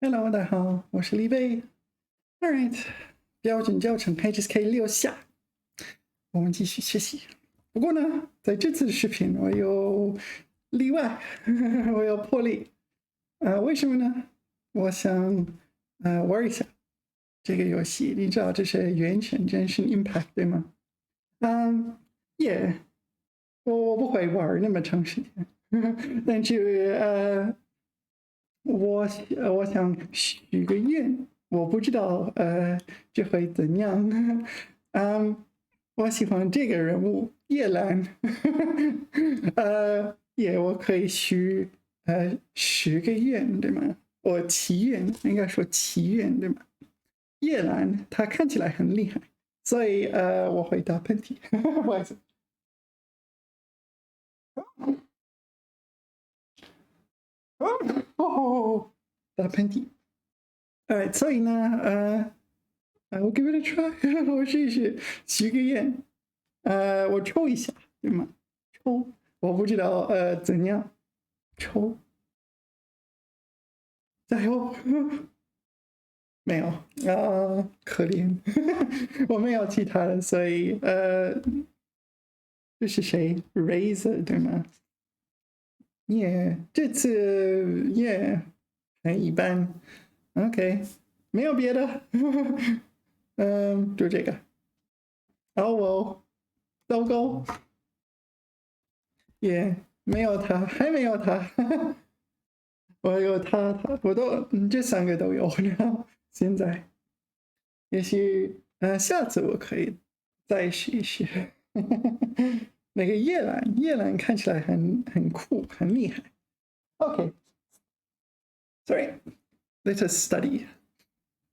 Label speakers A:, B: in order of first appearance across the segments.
A: Hello，大家好，我是李贝。All right，标准教程 HSK6下，我们继续学习。不过呢，在这次视频我有例外，我有破例。为什么呢？我想玩一下这个游戏。你知道这是原神真实 Impact 对吗？也我不会玩那么长时间，但是我想许个愿，我不知道这会怎样。我喜欢这个人物叶兰，我可以许10个愿对吗？我祈愿应该说祈愿对吗？叶兰她看起来很厉害，所以我会打喷嚏，不好意思。哦，打喷嚏。所以呢，我 give it a try，我试一试许个愿，我抽一下，对吗？抽，我不知道怎样抽，加油！没有可怜，我没有其他的，所以这是谁 ？Razor 对吗？这次很一般，OK，没有别的，就这个。哦，糟糕，没有他，还没有他，我有他，我都这3个都有了。现在也许下次我可以再试一试。那个叶兰看起来很酷，很厉害。OK，sorry，let us study.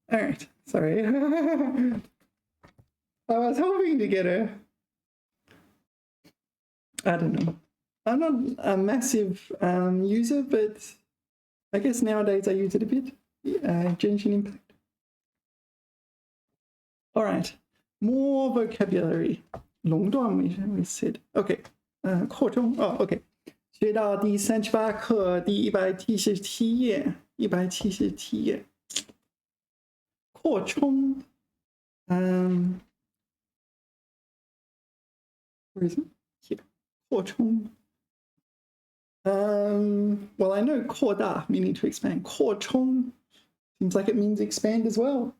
A: All right, sorry. I was hoping to get I don't know. I'm not a massive user, but I guess nowadays I use it a bit. Genshin Impact. All right, more vocabulary. 垄断 we said. OK， 扩充OK， 学到第38课第177页，177页。扩充，where is it? Here. 扩充。Well, I know 扩大 meaning to expand. 扩充 seems like it means expand as well.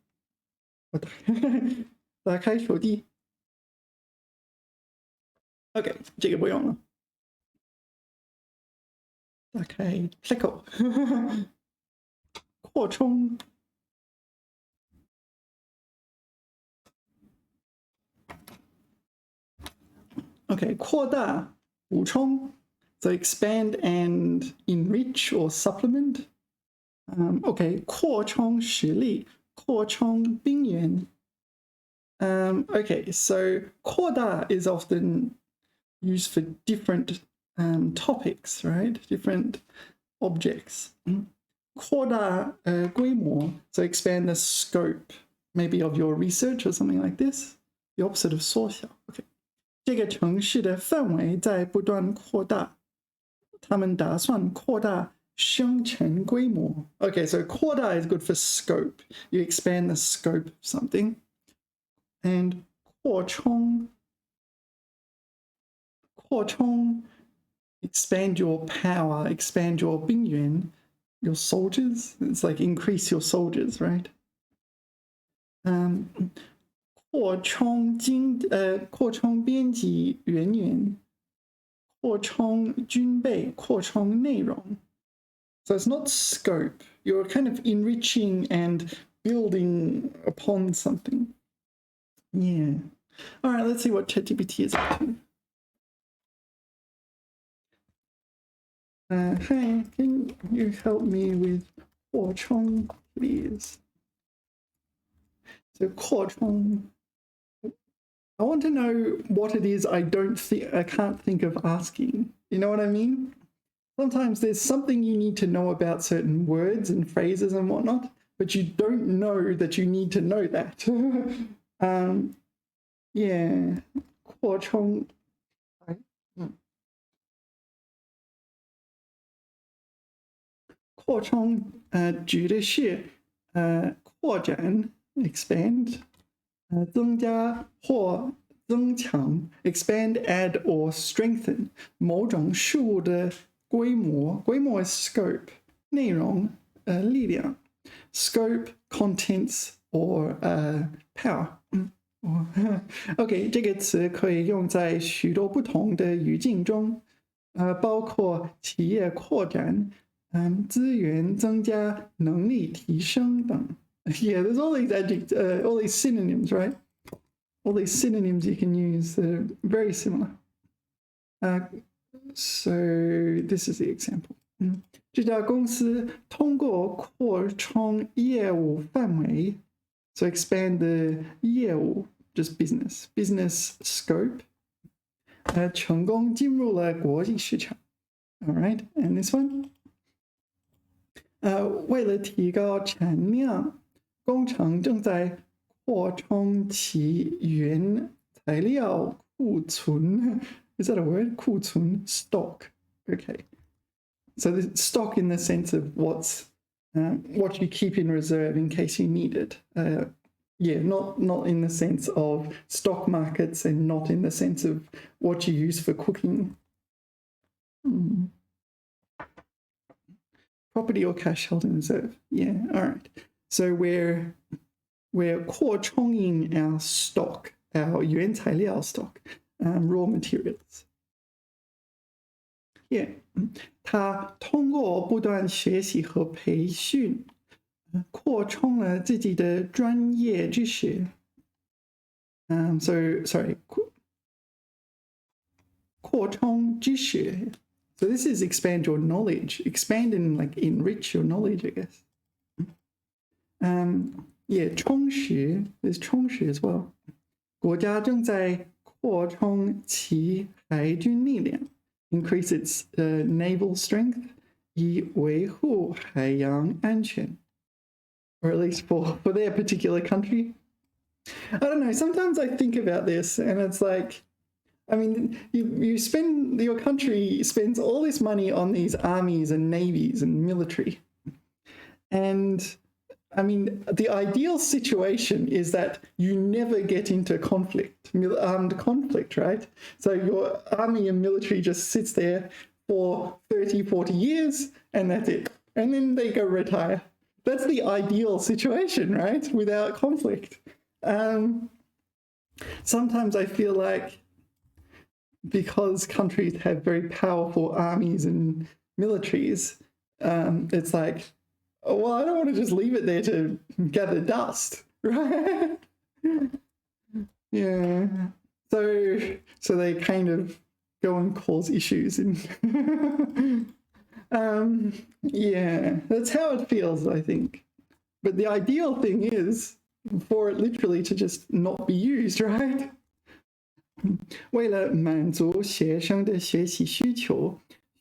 A: 我打开手机。OK， 这个不用了。打开 Pleco， 扩充。OK， 扩大补充。So expand and enrich or supplement. OK， 扩充实力，扩充兵源。Okay, so 扩大 is often used for different topics, right? Different objects. 扩大规模, so expand the scope, maybe of your research or something like this. The opposite of 缩小. Okay. 这个城市的范围在不断扩大，他们打算扩大生成规模。Okay, so 扩大 is good for scope. You expand the scope of something. And 扩充 expand your power, expand your 兵员 your soldiers. It's like increase your soldiers, right? 扩充编辑人员，扩充军备，扩充内容。So it's not scope. You're kind of enriching and building upon something. Yeah. All right, let's see what ChatGPT is up to. Hey, can you help me with 扩充 please? So 扩充. I want to know what it is I can't think of asking. You know what I mean? Sometimes there's something you need to know about certain words and phrases and whatnot, but you don't know that you need to know that. Yeah. 扩充.扩充指的是扩展 expand 增加或增强 expand, add or strengthen 某种事物的规模 is scope 内容力量 scope, contents or power OK 这个词可以用在许多不同的语境中包括企业扩展资源增加能力提升等 Yeah, there's all these all these synonyms, right? All these synonyms you can use that are very similar. So this is the example. 这家公司通过扩充业务范围 so expand the 业务 just business scope 成功进入了国际市场 All right, and this one 为了提高产量工厂正在扩充其原材料库存 Is that a word? 库存 stock. Okay. So the stock in the sense of what you keep in reserve in case you need it. Yeah, not in the sense of stock markets and not in the sense of what you use for cooking. Property or cash held in reserve. Yeah, all right. So we're 扩充 our stock, our 原材料 stock, raw materials. Yeah. 他通过不断学习和培训扩充了自己的专业知识 扩充知识 So this is expand your knowledge expand and like enrich your knowledge I guess yeah 充实 there's 充实 as well 国家正在扩充其海军力量Increase its naval strength 以维护海洋安全 or at least for their particular country. I don't know, sometimes I think about this and it's like, I mean, your country spends all this money on these armies and navies and military. And I mean, the ideal situation is that you never get into armed conflict, right? So your army and military just sits there for 30, 40 years and that's it. And then they go retire. That's the ideal situation, right? Without conflict. Sometimes I feel like because countries have very powerful armies and militaries, it's like, oh, well, I don't want to just leave it there to gather dust, right? Yeah. So they kind of go and cause issues and yeah, that's how it feels, I think. But the ideal thing is for it literally to just not be used, right? 为了满足学生的学习需求，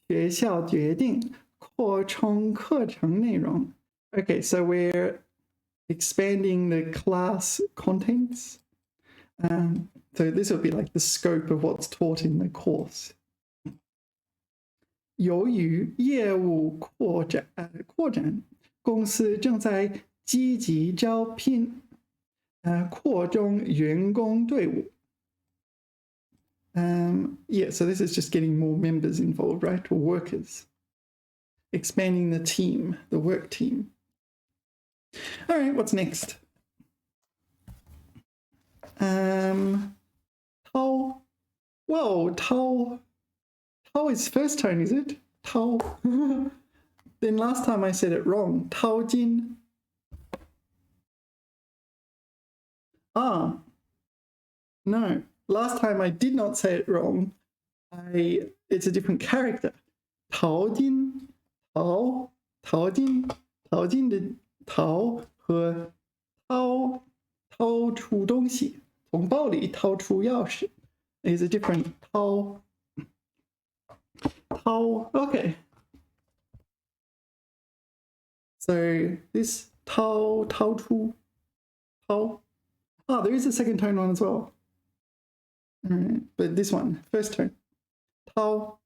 A: 学校决定扩充课程内容 Okay, so we're expanding the class contents. So this will be like the scope of what's taught in the course. 由于业务扩展，公司正在积极招聘，扩充员工队伍。Yeah, so this is just getting more members involved, right? Or workers. Expanding the team, the work team. All right, what's next? Tao. Whoa, Tao. Tao is first tone, is it? Tao. Then last time I said it wrong. Tao Jin. Ah. No. Last time I did not say it wrong. It's a different character. Tao Jin. Tao Jin. Tao Jin 的逃和掏出东西，从包里掏出钥匙 is a different 掏 okay. So this 掏出 there is a second tone one as well. But this one, first tone. 掏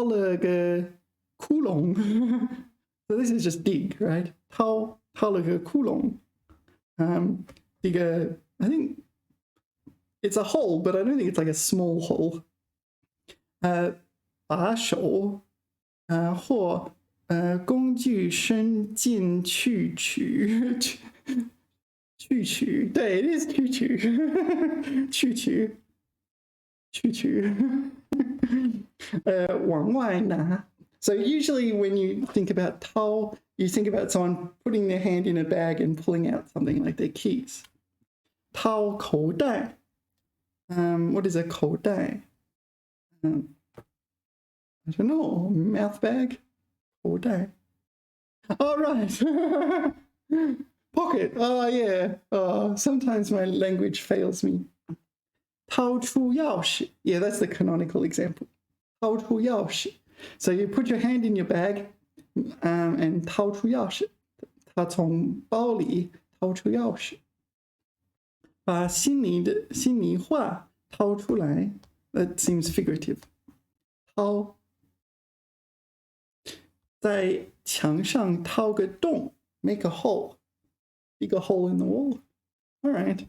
A: 了个窟窿 So this is just dig, right? 掏了个窟窿. I think it's a hole, but I don't think it's like a small hole. 把手或工具伸进去取，对 ，it is 去取，往外拿. So usually when you think about 掏, you think about someone putting their hand in a bag and pulling out something like their keys. 掏口袋. What is a 口袋? I don't know, mouth bag? 口袋. Oh, right. Pocket. Oh, yeah. Sometimes my language fails me. 掏出钥匙. Yeah, that's the canonical example. 掏出钥匙. So you put your hand in your bag and 掏出钥匙. 他从包里掏出钥匙. 把心里话掏出来. That seems figurative. 掏. 在墙上掏个洞. Make a hole. Dig a hole in the wall. All right.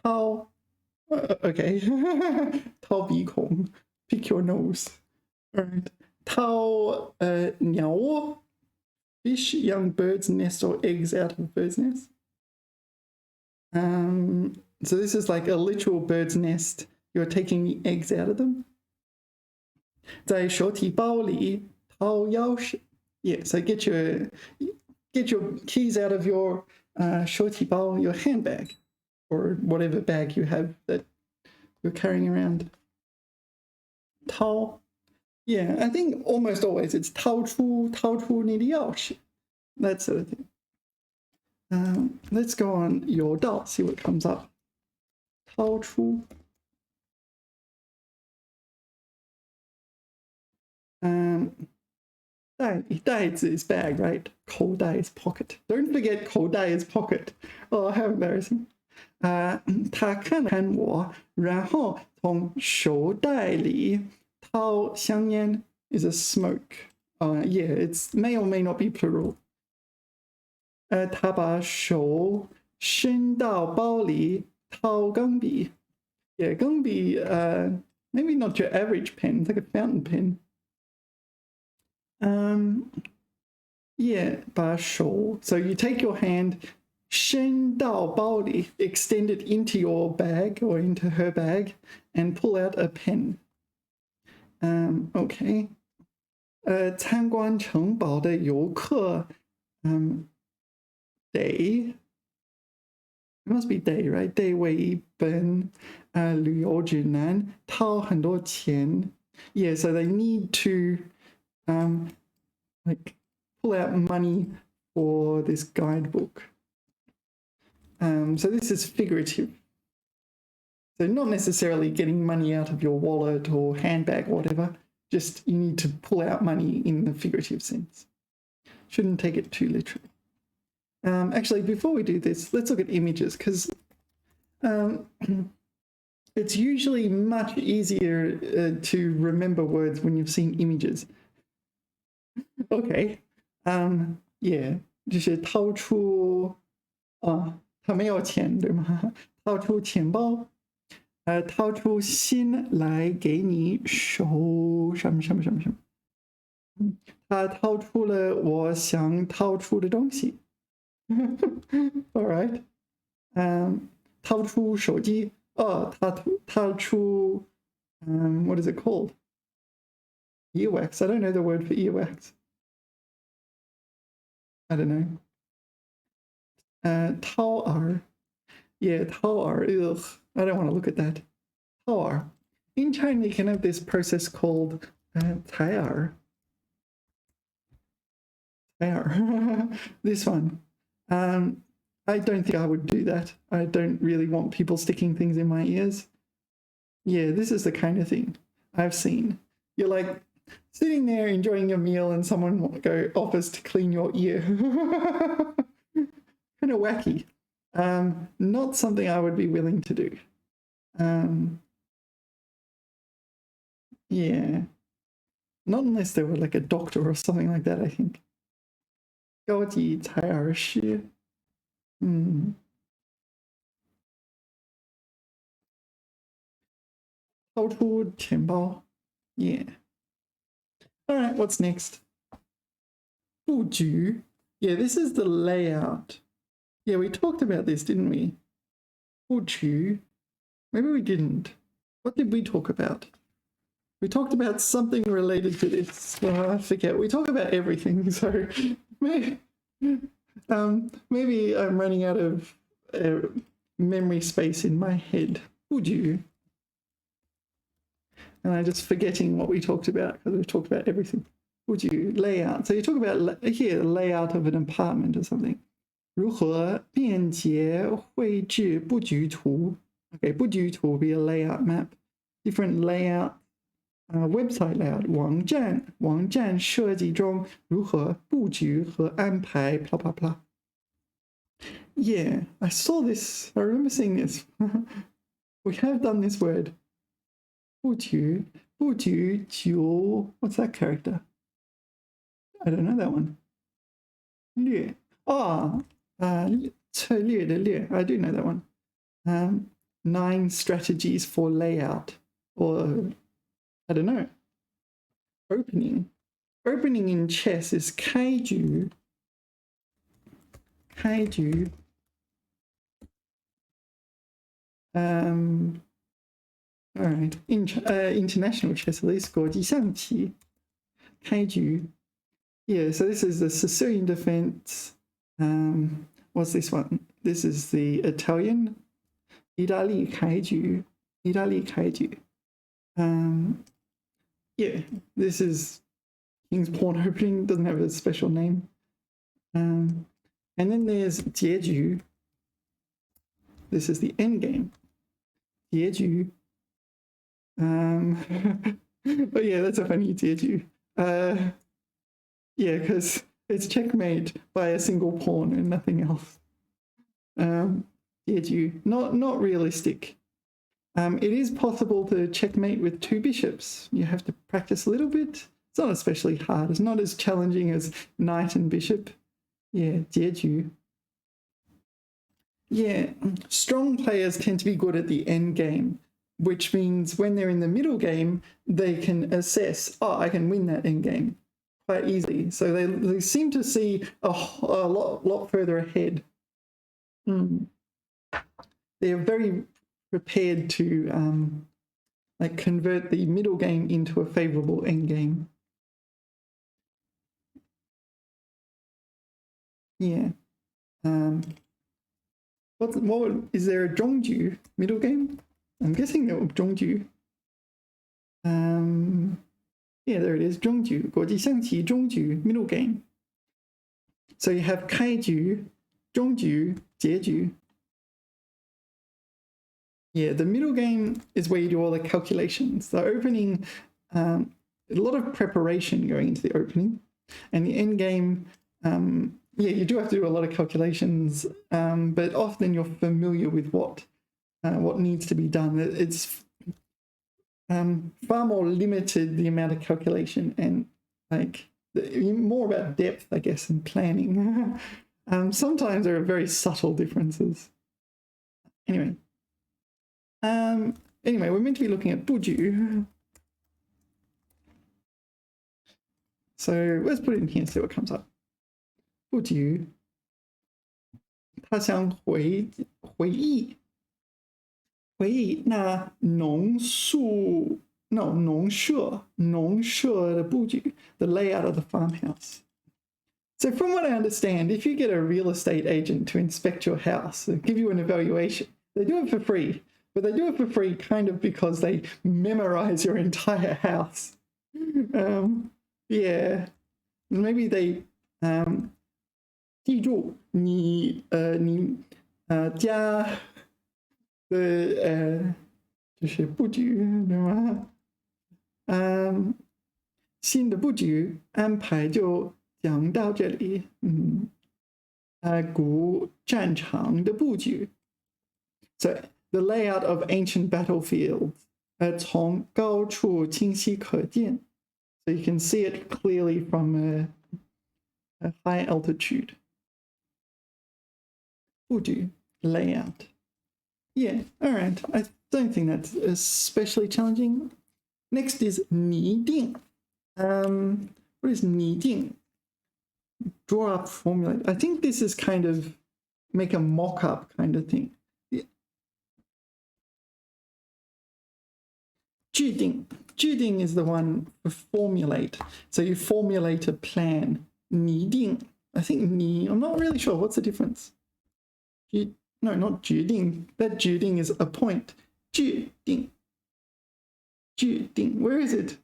A: 掏. Okay. 掏鼻孔. Pick your nose. All right. 掏鸟窝. Fish young birds nest or eggs out of bird's nest. So this is like a literal bird's nest. You're taking the eggs out of them. 在手提包里掏钥匙. Yeah, so get your keys out of your 手提包, your handbag, or whatever bag you have that you're carrying around. 掏. Yeah, I think almost always it's 掏出你的钥匙. That sort of thing. Let's go on 有道, see what comes up. 掏出. Dai is bag, right? 口袋 is pocket. Don't forget 口袋 is pocket. Oh, how embarrassing. 他看看我, 然后从手袋里掏香烟 is a smoke. Yeah, it's may or may not be plural. 他把手伸到包里掏钢笔. Yeah, 钢笔, maybe not your average pen. It's like a fountain pen. Yeah, 把手. So you take your hand, 伸到包里, extend it into your bag or into her bag, and pull out a pen. Okay. 参观城堡的游客, day. It must be day, right? 得为一本旅游指南掏很多钱. Yeah, so they need to like pull out money for this guidebook. So this is figurative. So not necessarily getting money out of your wallet or handbag or whatever, just you need to pull out money in the figurative sense. Shouldn't take it too literally. Actually, before we do this, let's look at images, because it's usually much easier to remember words when you've seen images. Okay. Yeah. 就是掏出他没有钱对吗？掏出钱包，掏出心来给你手什么。他掏出了我想掏出的东西。All right. 掏出手机。掏出what is it called? Earwax. I don't know the word for earwax. I don't know. 掏耳. Yeah, 掏耳. Ugh, I don't want to look at that. 掏耳. In China, you can have this process called 采耳. This one. I don't think I would do that. I don't really want people sticking things in my ears. Yeah, this is the kind of thing I've seen. You're like sitting there enjoying your meal and someone offers to clean your ear. Kind of wacky. Not something I would be willing to do. Yeah. Not unless they were like a doctor or something like that, I think. 高级采耳师。掏出钱包。Yeah. All right, what's next? 布局. Yeah, this is the layout. Yeah, we talked about this, didn't we? 布局. Maybe we didn't. What did we talk about? We talked about something related to this. I forget. We talk about everything, so maybe, maybe I'm running out of memory space in my head. Would you? And I'm just forgetting what we talked about because we've talked about everything. Would you? Layout. So you talk about here the layout of an apartment or something. 如何便捷绘制布局图? Okay, 布局图 will be a layout map. Different layout. Website layout 网站设计中如何布局和安排 blah blah blah. Yeah, I saw this. I remember seeing this. We have done this word. 布局九 What's that character? I don't know that one. 略 策略的略 I do know that one. 9 strategies for layout or I don't know. Opening in chess is 开局. All right. International chess, at least 国际象棋. 开局. Yeah, so this is the Sicilian defense. What's this one? This is the Italian. 意大利开局. Yeah, this is King's Pawn opening, doesn't have a special name. And then there's 结局. This is the end game. 结局. But yeah, that's a funny 结局. Yeah, because it's checkmate by a single pawn and nothing else. 结局. Not realistic. It is possible to checkmate with 2 bishops. You have to practice a little bit. It's not especially hard. It's not as challenging as knight and bishop. Yeah, 结局. Yeah, strong players tend to be good at the end game, which means when they're in the middle game, they can assess, I can win that end game quite easily. So they seem to see a lot further ahead. They're very prepared to like convert the middle game into a favorable end game. Yeah. What is there a 中局 middle game? I'm guessing that 中局. Yeah, there it is. 中局国际象棋中局 middle game. So you have 开局, 中局, 结局. Yeah, the middle game is where you do all the calculations. The opening, a lot of preparation going into the opening, and the end game, yeah, you do have to do a lot of calculations, but often you're familiar with what needs to be done. It's far more limited, the amount of calculation, and like more about depth, I guess, and planning. Sometimes there are very subtle differences. Anyway, we're meant to be looking at 布局. So let's put it in here and see what comes up. 布局. 他想回忆那农舍的布局 the layout of the farmhouse. So from what I understand, if you get a real estate agent to inspect your house, they'll give you an evaluation. They do it for free, but they do it for free kind of because they memorize your entire house. Yeah, maybe they 记住你家的就是布局对吗？新的布局安排就讲到这里。古战场的布局。So the layout of ancient battlefields 从高处清晰可见。So you can see it clearly from a high altitude. 布局 layout. Yeah, all right. I don't think that's especially challenging. Next is 拟定. What is 拟定? Draw up, formulate. I think this is kind of make a mock-up kind of thing. 制定. 制定 is the one for formulate. So you formulate a plan. 拟定. I think I'm not really sure. What's the difference? No, not 决定. That 决定 is appoint. 制定. 制定. Where is it?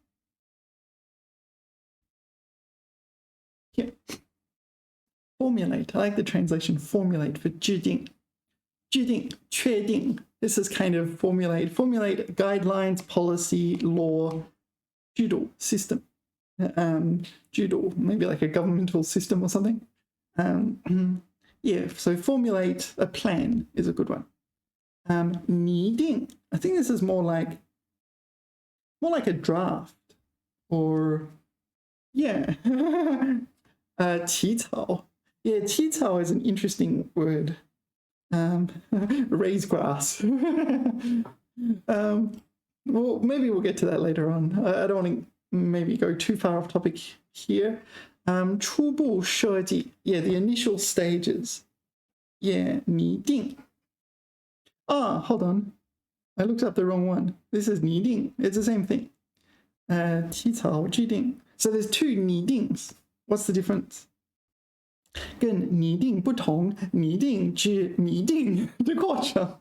A: Yeah. Formulate. I like the translation formulate for 制定. 制定, 确定. This is kind of formulate guidelines, policy, law, 制度 system. 制度, maybe like a governmental system or something. Yeah, so formulate a plan is a good one. 拟定, I think this is more like a draft, or yeah. 起草. Yeah, 起草 is an interesting word. Raise grass. Well, maybe we'll get to that later on. I don't want to maybe go too far off topic here. 初步设计. Yeah, the initial stages. Yeah, 拟定. Hold on. I looked up the wrong one. This is 拟定. It's the same thing. 起草制定. So there's two 拟定s. What's the difference? 跟拟定不同，拟定指拟定的过程。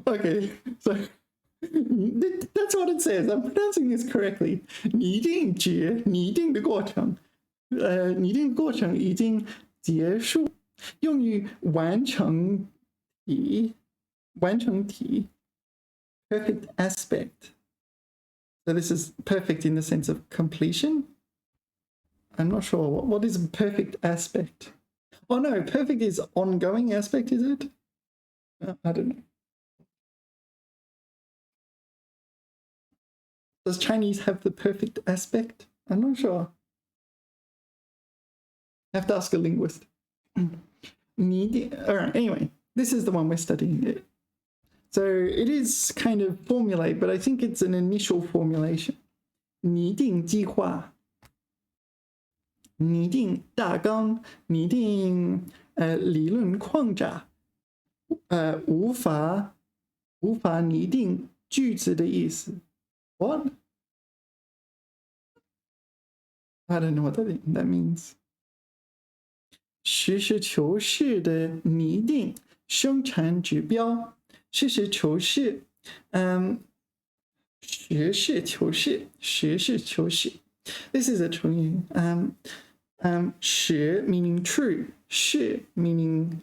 A: Okay, so that's what it says. I'm pronouncing this correctly. 拟定指拟定的过程，拟定过程已经结束，用于完成题 perfect aspect. So this is perfect in the sense of completion. I'm not sure. What is a perfect aspect? Oh no, perfect is ongoing aspect, is it? I don't know. Does Chinese have the perfect aspect? I'm not sure. I have to ask a linguist. All right, anyway, this is the one we're studying. So it is kind of formulate, but I think it's an initial formulation. 拟定计划. 拟定大纲, 拟定理论框架, 无法拟定句子的意思. What? I don't know what that means. 实事求是的拟定生产指标. 实事求是, 实事求是, 实事求是. This is a 成语. 实 meaning true, 是 meaning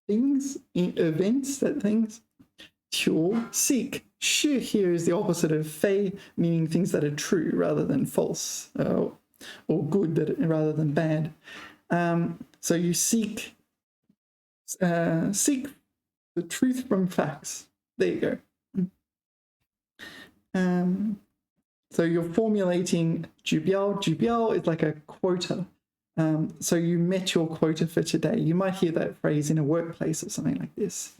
A: things, events, that things. 求 seek. 是 here is the opposite of 非, meaning things that are true rather than false, or good rather than bad. So you seek the truth from facts. There you go. So you're formulating 指标. 指標 is like a quota. So you met your quota for today. You might hear that phrase in a workplace or something like this.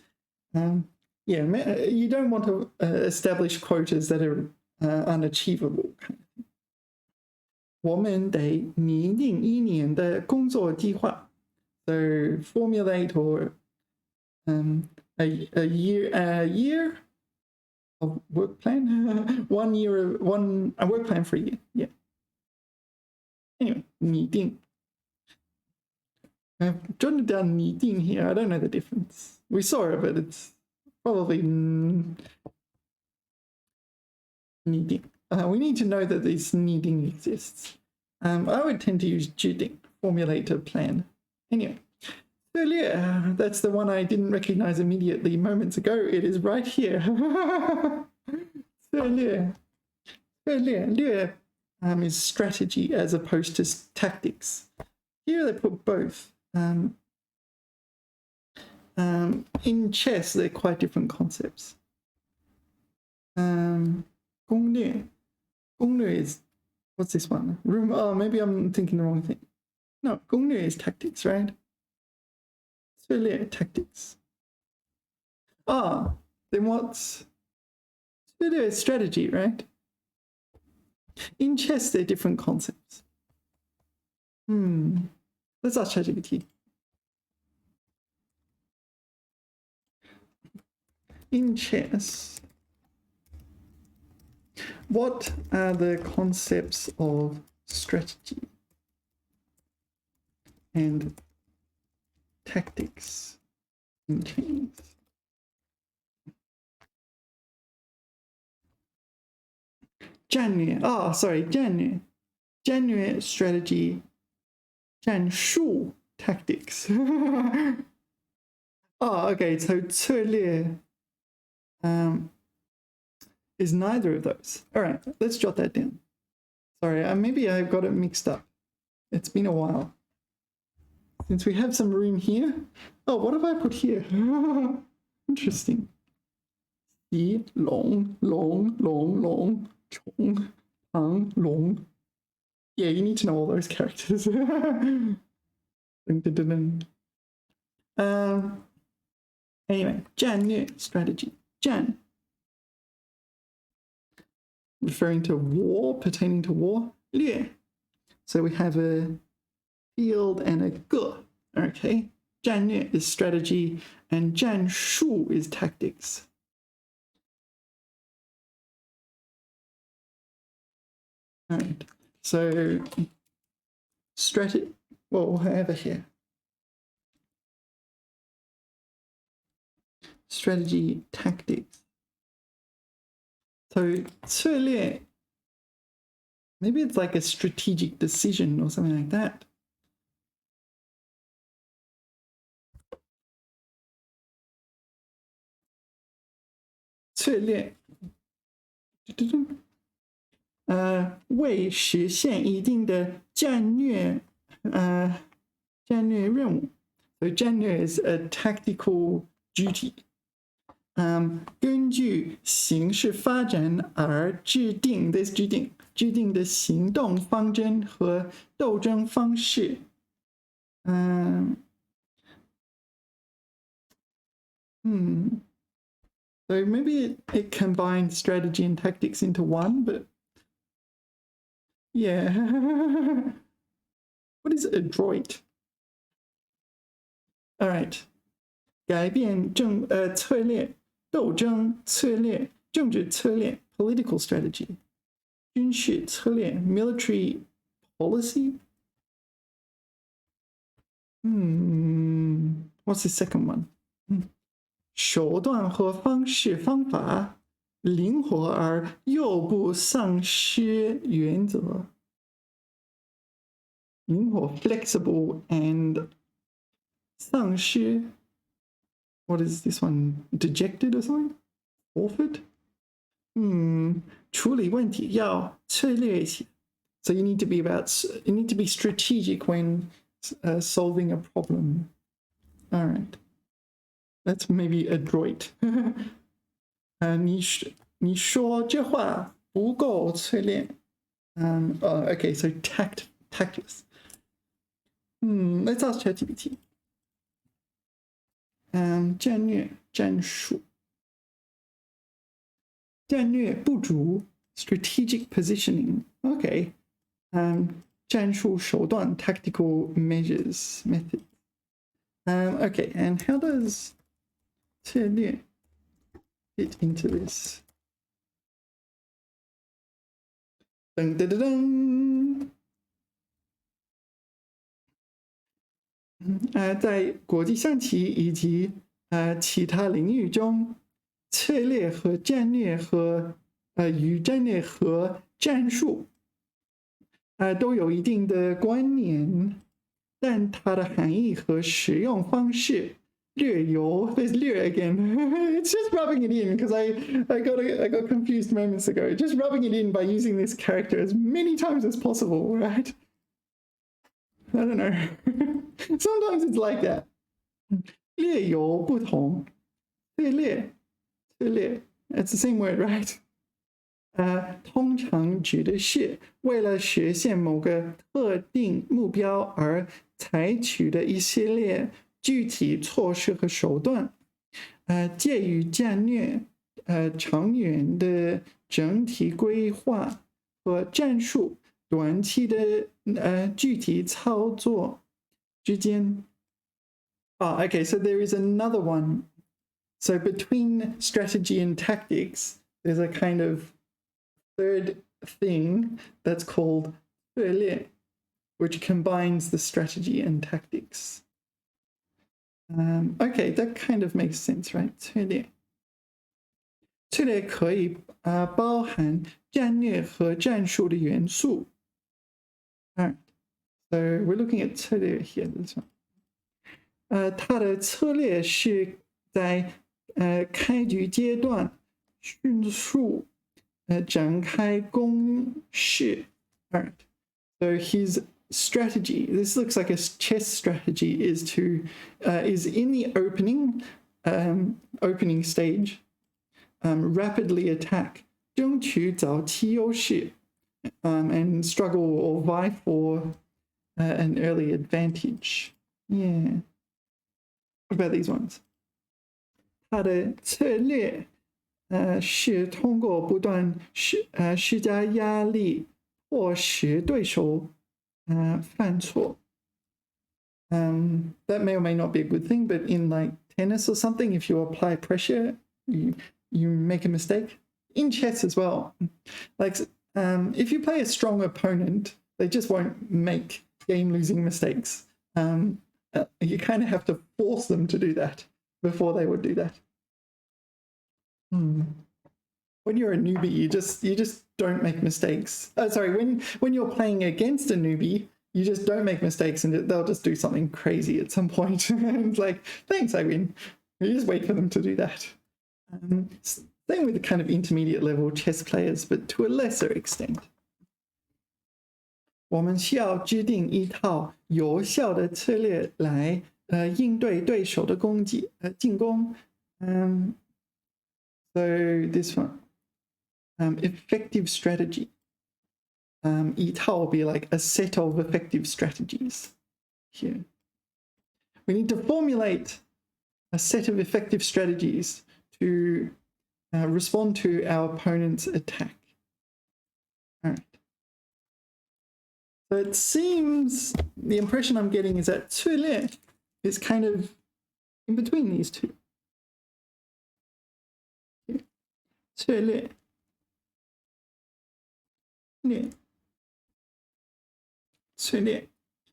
A: Yeah, you don't want to establish quotas that are unachievable. 我们得拟定一年的工作计划. So formulate or a year of work plan. A work plan for a year. Yeah. Anyway, 拟定. I've jotted down 拟定 here. I don't know the difference. We saw it, but it's probably 拟定. We need to know that this 拟定 exists. I would tend to use 制定, formulate a plan. Anyway, earlier, that's the one I didn't recognize immediately moments ago. It is right here. 略 is strategy as opposed to tactics. Here they put both. In chess, they're quite different concepts. 攻略 is, what's this one? Maybe I'm thinking the wrong thing. No, 攻略 is tactics, right? 策略 tactics. Ah, then what's 策略 strategy, right? In chess, they're different concepts. Let's ask ChatGPT. In chess, what are the concepts of strategy and tactics in Chinese? Jianye. Jianye strategy. 战术 tactics. Okay, so 策略 is neither of those. All right, let's jot that down. Sorry, maybe I've got it mixed up. It's been a while. Since we have some room here. Oh, what have I put here? Interesting. 一龙龙龙龙 chong tang long. Yeah, you need to know all those characters. Anyway, 战略 strategy. 战 referring to war, pertaining to war. 略. So we have a field and a 个. Okay. 战略 is strategy and 战术 is tactics. All right. So strategy, well, over here. Strategy, tactics. So 策略, maybe it's like a strategic decision or something like that. "策略为实现一定的战略任务." So 战略 is a tactical duty. 根据形势发展而制定的行动方针和斗争方式。So maybe it combines strategy and tactics into one, but yeah. What is adroit? All right. 改变策略 斗争策略 政治策略 political strategy 军事策略 military policy. What's the second one? 手段和方式方法灵活而又不丧失原则。灵活 flexible and 丧失 what is this one? Dejected or something? Forfeit? 处理问题要策略一些。So you need to be strategic when solving a problem. All right. That's maybe adroit. 你说这话不够策略。Okay, so tactless. Let's ask ChatGPT. 战略战术战略部署 strategic positioning. Okay. 战术手段 tactical measures method. Okay, and how does 策略 fit into this? 噔噔噔噔。在国际象棋以及其他领域中，策略和战略和与战略和战术都有一定的关联，但它的含义和使用方式略有 there's 略 again. It's just rubbing it in because I got confused moments ago. Just rubbing it in by using this character as many times as possible, right? I don't know. Sometimes it's like that. 略有不同。策略 it's the same word, right? 通常指的是为了实现某个特定目标而采取的一系列具体措施和手段。介于战略、长远的整体规划和战术短期的具体操作之间。Okay, so there is another one. So between strategy and tactics, there's a kind of third thing that's called 策略, which combines the strategy and tactics. Okay, that kind of makes sense, right? 策略。策略可以包含战略和战术的元素。Alright, so we're looking at 策略 here. This one. 它的策略是在开局阶段迅速展开攻势。Alright, so his strategy, this looks like a chess strategy, is in the opening stage, rapidly attack, 争取早期优势, and struggle or vie for an early advantage. Yeah. What about these ones? 它的策略是通过不断施加压力，迫使对手犯错。That may or may not be a good thing, but in like tennis or something, if you apply pressure, you make a mistake. In chess as well. Like if you play a strong opponent, they just won't make game-losing mistakes. You kind of have to force them to do that before they would do that. When you're a newbie, you just don't make mistakes. Sorry, when you're playing against a newbie, you just don't make mistakes and they'll just do something crazy at some point. And it's like, thanks, I win. You just wait for them to do that. Same with the kind of intermediate level chess players, but to a lesser extent. 我们需要制定一套有效的策略来应对对手的进攻。So this one, effective strategy. 一套 will be like a set of effective strategies. Here, we need to formulate a set of effective strategies to respond to our opponent's attack. All right. So it seems, the impression I'm getting is that 策略 is kind of in between these two. 策略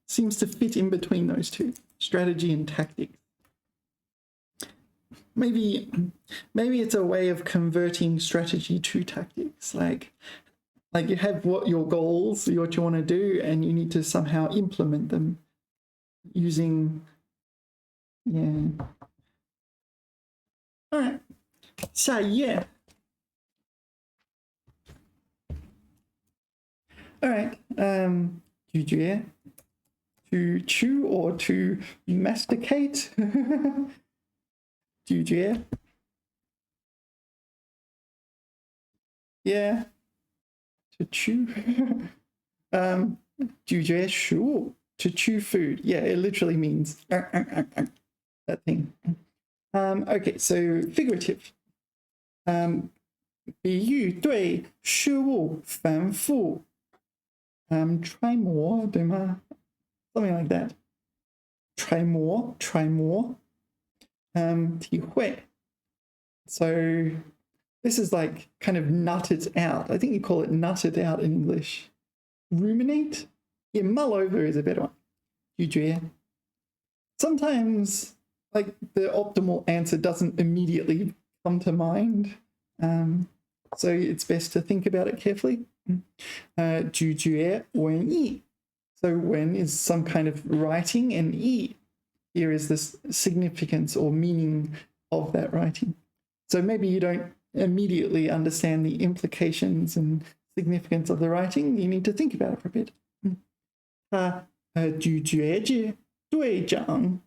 A: seems to fit in between those two, strategy and tactics. Maybe it's a way of converting strategy to tactics, like you have what your goals, what you want to do, and you need to somehow implement them using, yeah. All right, 下一页. All right, 咀嚼, to chew or to masticate. 咀嚼. Yeah, to chew. 咀嚼食物, to chew food. Yeah, it literally means that thing. Okay, so figurative. 比喻对事物反复揣摩，对吗？ Something like that. 揣摩 体会. So this is like kind of nut it out. I think you call it nut it out in English. Ruminate? Yeah, mull over is a better one. 咀嚼. Sometimes like the optimal answer doesn't immediately come to mind. So it's best to think about it carefully. 咀嚼文意. So 文 is some kind of writing, and 意 here is this significance or meaning of that writing. So maybe you don't immediately understand the implications and significance of the writing. You need to think about it for a bit. 他咀嚼着队长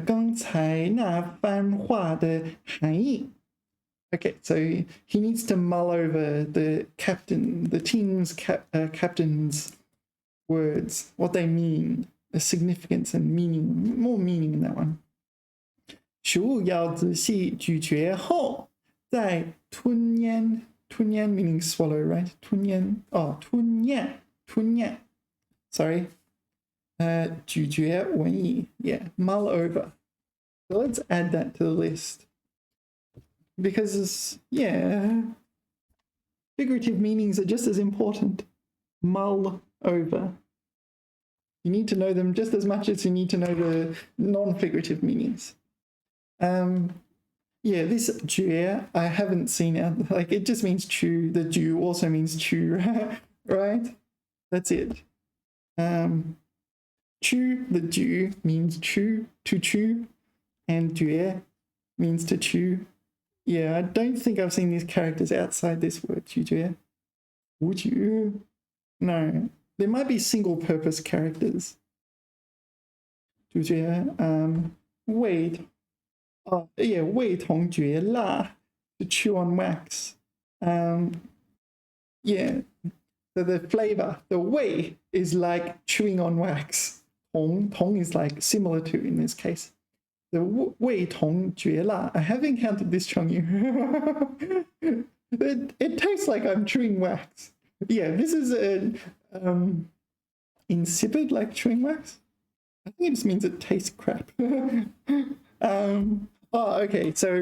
A: 刚才那番话的含义. Okay, so he needs to mull over the team's captain's words, what they mean, the significance and meaning, more meaning in that one. 食物要仔细咀嚼后，再吞咽。吞咽 meaning swallow, right? 吞咽 吞咽 Sorry. 咀嚼文意 yeah, mull over. So let's add that to the list. Because, yeah, figurative meanings are just as important. Mull over. You need to know them just as much as you need to know the non-figurative meanings. Yeah, this 嚼 I haven't seen out. Like, it just means chew. The 咀 also means chew, right? That's it. Chew, the 咀 means chew, to chew, and 嚼 means to chew. Yeah, I don't think I've seen these characters outside this word, 咀嚼. Would you? No. There might be single-purpose characters. 咀嚼, wait. Oh, yeah, 味同嚼蜡, to chew on wax. Yeah, so the flavor, the 味 is like chewing on wax. 同 is like similar to in this case. The 味同嚼蜡. I have encountered this, Chongyu. It tastes like I'm chewing wax. Yeah, this is insipid, like chewing wax. I think it just means it tastes crap. Okay, so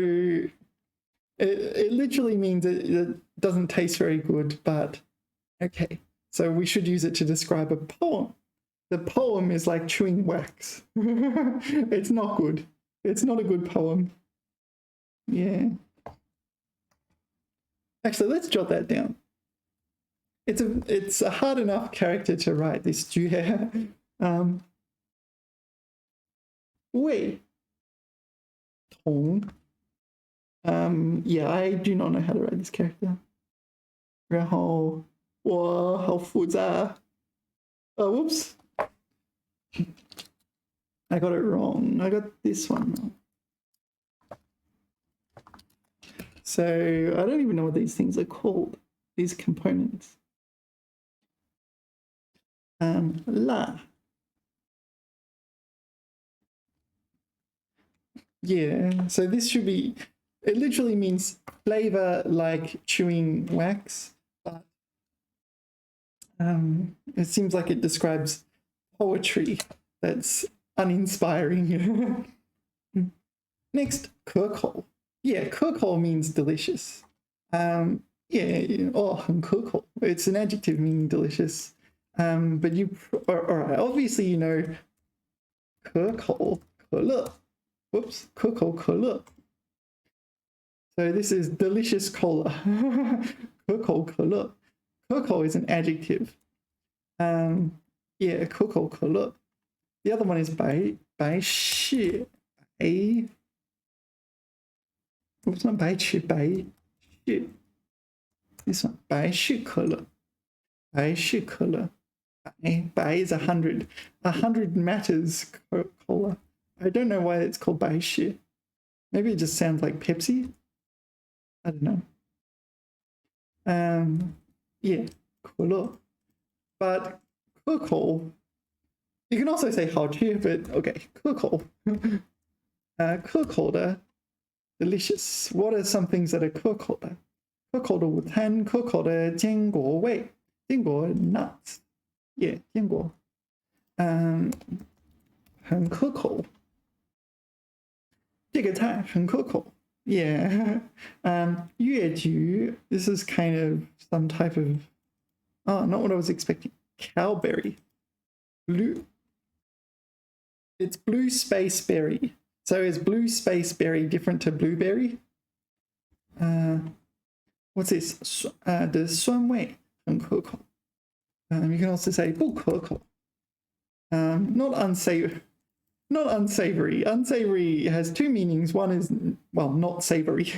A: it literally means it doesn't taste very good, but okay. So we should use it to describe a poem. The poem is like chewing wax. It's not good. It's not a good poem. Yeah. Actually, let's jot that down. It's a hard enough character to write, this 咀 味同 yeah, I do not know how to write this character. 然后我好复杂. Oh, whoops. I got it wrong. I got this one wrong. So I don't even know what these things are called, these components. La. Yeah, so this should be, it literally means flavor like chewing wax, but it seems like it describes poetry that's uninspiring. Next, 可口. Yeah, 可口 means delicious. Yeah, oh, 很可口. It's an adjective meaning delicious. But you, all right, obviously you know 可口可乐. Whoops, 可口可乐. So this is delicious cola. 可口可乐. 可口 is an adjective. Yeah, 可口可乐. The other one is 白是 Oops, not 白痴, 白是. This one, 白是可乐. 白是可乐. 白 is 100. 100 matters cola. I don't know why it's called 白是. Maybe it just sounds like Pepsi. I don't know. Yeah, 可乐. But 可口, you can also say 好吃, but okay, 可口. 可口的, delicious. What are some things that are 可口的? 可口的午餐, 可口的坚果味. 坚果 nuts. Yeah, 坚果. 很可口. 这个菜很可口. Yeah. 越橘, this is kind of some type of, oh, not what I was expecting. Cowberry. Blue. It's blue space berry. So is blue space berry different to blueberry? What's this? 的酸味很可口. You can also say 不可口. Not unsavory. Not unsavory. Unsavory has two meanings. One is, well, not savory,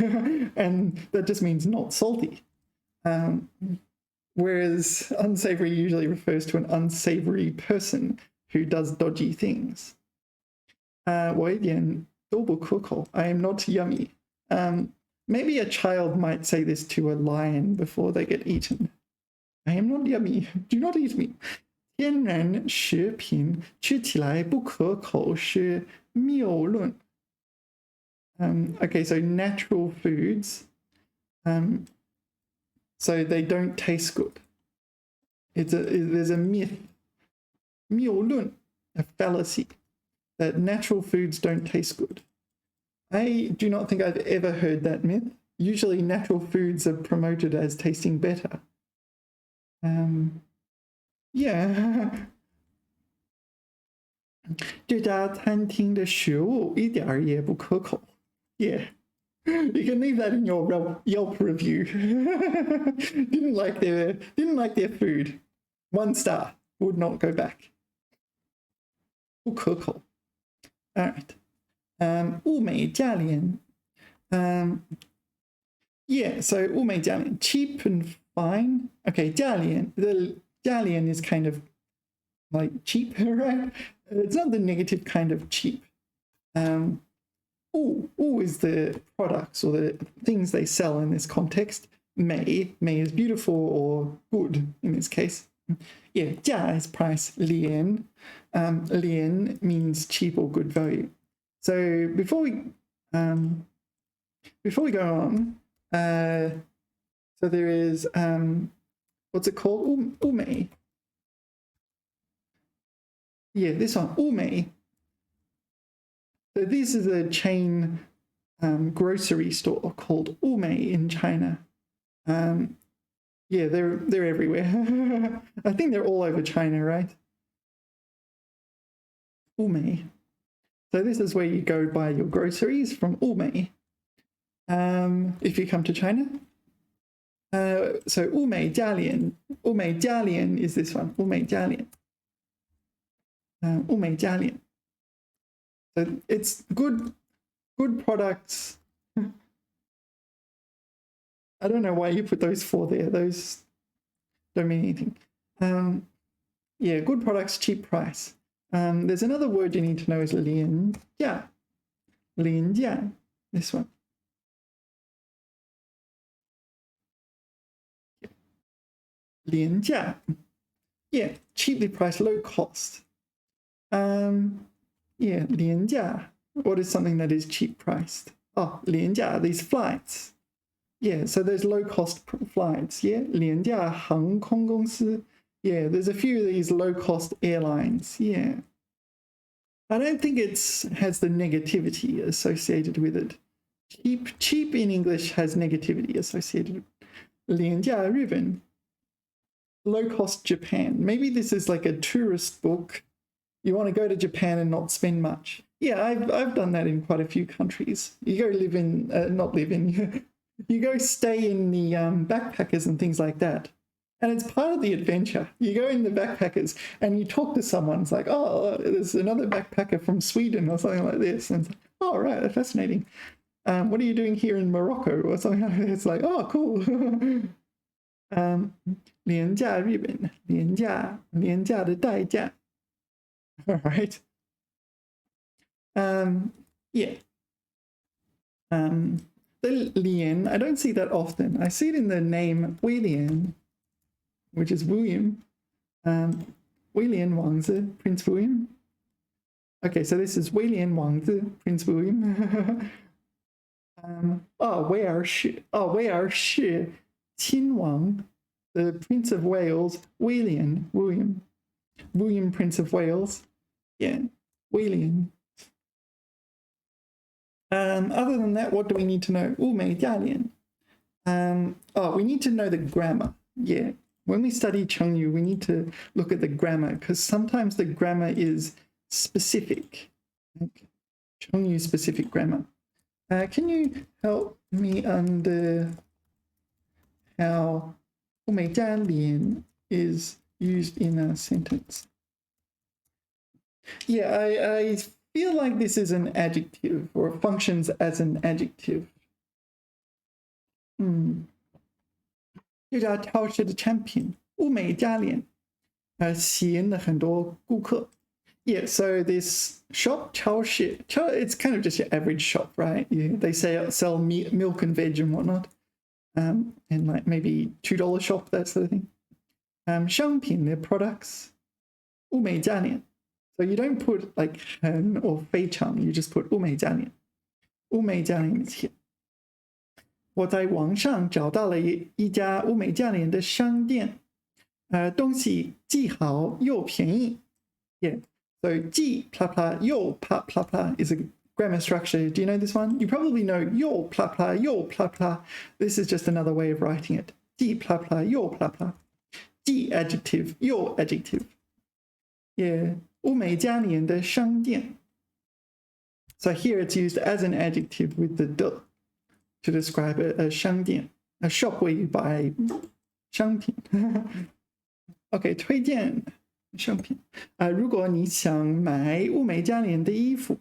A: and that just means not salty. Whereas unsavory usually refers to an unsavory person who does dodgy things. 我一点都不可口. I am not yummy. maybe a child might say this to a lion before they get eaten. I am not yummy. Do not eat me. 天然食品吃起来不可口是谬论. Okay, so natural foods, so they don't taste good. There's a myth, 谬论, a fallacy, that natural foods don't taste good. I do not think I've ever heard that myth. Usually natural foods are promoted as tasting better. Yeah. 这家餐厅的食物一点儿也不可口. Yeah. You can leave that in your Yelp review. didn't like their food. 1 star. Would not go back. 不可口. All right. 物美价廉. Yeah, so 物美价廉, cheap and fine. Okay, 价廉, the 价廉 is kind of like cheap, right? It's not the negative kind of cheap. Wu is the products or the things they sell in this context. Mei is beautiful or good in this case. Yeah, 价 is price. 廉, 廉 means cheap or good value. So before we go on, so there is what's it called? 物美. Yeah, this one, 物美. So this is a chain grocery store called 物美 in China. Yeah, they're everywhere. I think they're all over China, right? 物美. So this is where you go buy your groceries from 物美. If you come to China. So 物美价廉. 物美价廉 is this one. 物美价廉. 物美价廉. So it's good products. I don't know why you put those 4 there. Those don't mean anything. Yeah, good products, cheap price. There's another word you need to know is 廉价. 廉价, this one. 廉价. Yeah, cheaply priced, low cost. Yeah, 廉价. What is something that is cheap priced? Oh, 廉价, these flights. Yeah, so there's low cost flights. Yeah, 廉价航空公司. Yeah, there's a few of these low cost airlines. Yeah. I don't think it has the negativity associated with it. Cheap in English has negativity associated. 廉价日本. Low cost Japan. Maybe this is like a tourist book. You want to go to Japan and not spend much. Yeah, I've done that in quite a few countries. You go live in, not live in, you go stay in the backpackers and things like that. And it's part of the adventure. You go in the backpackers and you talk to someone. It's like, oh, there's another backpacker from Sweden or something like this. And it's like, oh, right, that's fascinating. What are you doing here in Morocco or something like that? It's like, oh, cool. 廉价日本, 廉价的代价. All right. Yeah. The Lian, I don't see that often. I see it in the name William, which is William. William Wangzi, Prince William. Okay, so this is William Wangzi, Prince William. Where Shi Qin Wang, the Prince of Wales, William, Prince of Wales. Yeah, William. Other than that, what do we need to know? 物美价廉. We need to know the grammar. Yeah, when we study Chengyu, we need to look at the grammar because sometimes the grammar is specific. Okay. Chengyu specific grammar. Can you help me under how 物美价廉 is used in a sentence? Yeah, I feel like this is an adjective or functions as an adjective. 这家超市的产品物美价廉，吸引了很多顾客。Yeah, so this shop, 超市, it's kind of just your average shop, right? They sell milk and veg and whatnot. And like maybe $2 shop, that sort of thing. 商品, they're products. 物美价廉. So you don't put like 很 or 非常, you just put 物美价廉. 物美价廉 is here. 我在网上找到了一家物美价廉的商店，东西既好又便宜。Yeah. So 既 blah blah 又 blah blah blah is a grammar structure. Do you know this one? You probably know 又 blah blah 又 blah blah. This is just another way of writing it. 既 blah blah 又 blah blah. 既 adjective 又 adjective. Yeah. 物美价廉的商店. So here it's used as an adjective with the de to describe a 商店, a shop where you buy 商品. Okay, 推荐商品. 如果你想买物美价廉的衣服.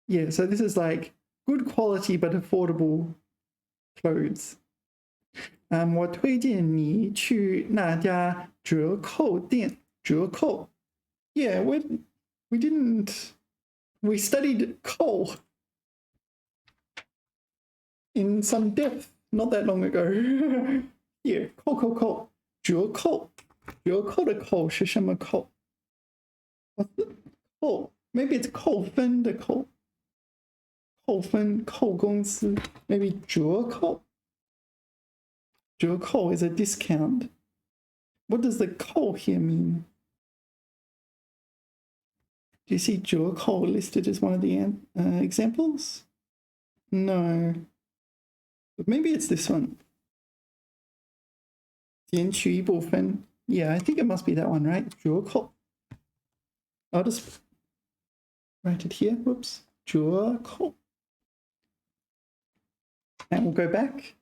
A: Yeah, so this is like good quality but affordable clothes. 我推荐你去那家折扣店. 折扣. Yeah, we studied coal in some depth not that long ago. Here, 扣，折扣。折扣的扣是什么扣？ What's the 扣？ Maybe it's 扣分的扣。扣分，扣公司。Maybe 折扣。折扣 is a discount. What does the 扣 here mean? Do you see 折扣 listed as one of the examples? No. But maybe it's this one. 减去一部分. Yeah, I think it must be that one, right? 折扣. I'll just write it here. Whoops. 折扣. And we'll go back.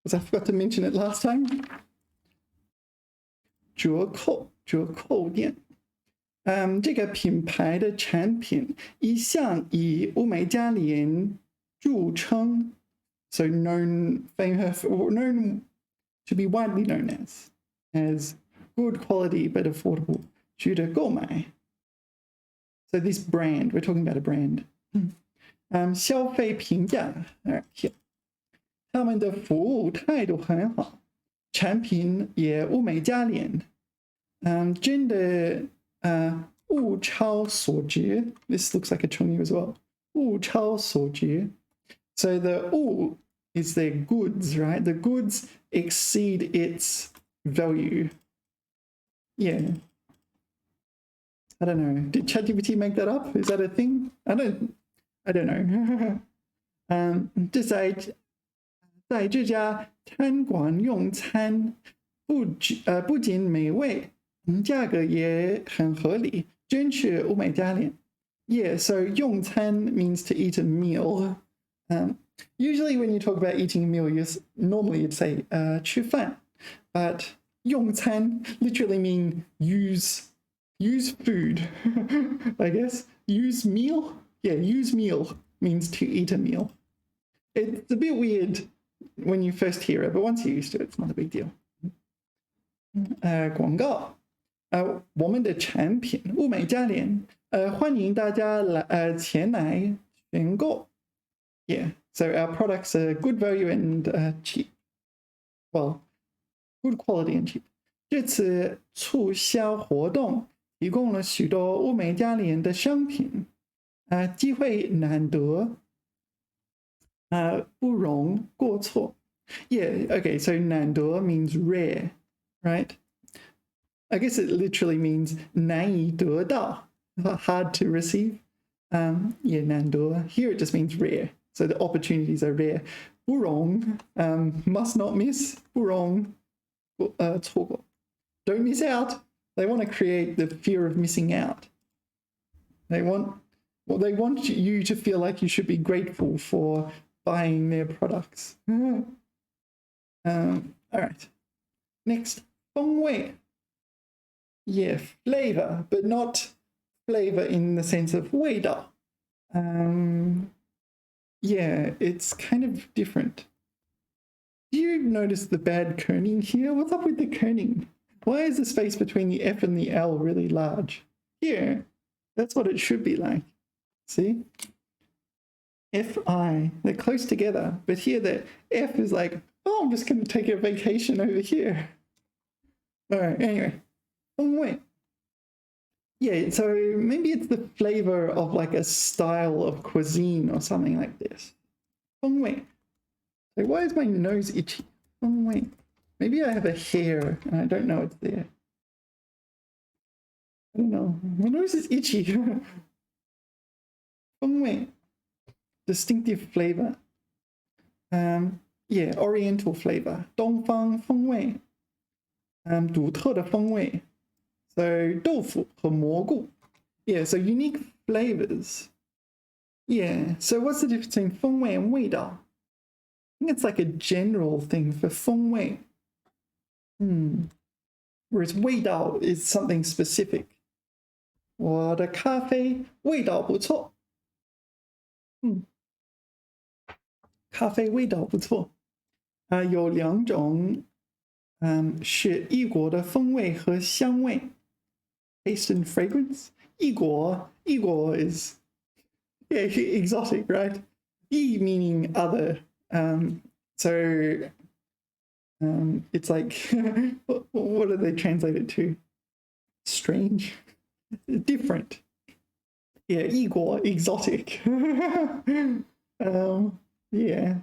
A: Because I forgot to mention it last time. 折扣店. 这个品牌的产品一向以物美价廉著称. So known to be widely known as good quality but affordable. 值得购买. So this brand, we're talking about a brand. 消费评价. Alright, here. 他们的服务态度很好，产品也物美价廉。真的物超所值. This looks like a 成语 as well. 物超所值. So the 物 is their goods, right? The goods exceed its value. Yeah. I don't know. Did ChatGPT make that up? Is that a thing? I don't know. 在这家餐馆用餐不仅美味，价格也很合理，真是物美价廉. Yeah, so 用餐 means to eat a meal. Usually when you talk about eating a meal, normally you'd say 吃饭, but 用餐 literally mean use food. I guess use meal. Yeah, use meal means to eat a meal. It's a bit weird when you first hear it, but once you're used to it, it's not a big deal. 广告，我们的产品物美价廉，欢迎大家前来选购. Yeah, so our products are good value and cheap. Well, good quality and cheap. 这次促销活动提供了许多物美价廉的商品，机会难得，不容过错. Yeah, okay, so 难得 means rare, right? I guess it literally means 难以得到, hard to receive. Yeah, 难得. Here it just means rare. So the opportunities are rare. 不容, must not miss. 不容, 错过. Don't miss out. They want to create the fear of missing out. They want you to feel like you should be grateful for buying their products. All right. Next, 风味. Yeah, flavor, but not flavor in the sense of 味道. Yeah, it's kind of different. Do you notice the bad kerning here? What's up with the kerning? Why is the space between the F and the L really large? Here, that's what it should be like. See? F-I, they're close together, but here the F is like, oh, I'm just going to take a vacation over here. All right, anyway. 风味. Yeah, so maybe it's the flavor of like a style of cuisine or something like this. 风味. Like, why is my nose itchy? 风味. Maybe I have a hair and I don't know it's there. I don't know. My nose is itchy. 风味. Distinctive flavor. Yeah, Oriental flavor. 东方风味. 独特的风味. So 豆腐和蘑菇. Yeah, so unique flavors. Yeah, so what's the difference between 风味 and 味道? I think it's like a general thing for 风味. Whereas 味道 is something specific. 我的咖啡味道不错. 咖啡味道不错. 有两种是异国的风味和香味. Taste and fragrance. 异国 is exotic, right? 异 meaning other. So it's like what do they translate it to? Strange, different. Yeah, 异国 exotic. Yeah.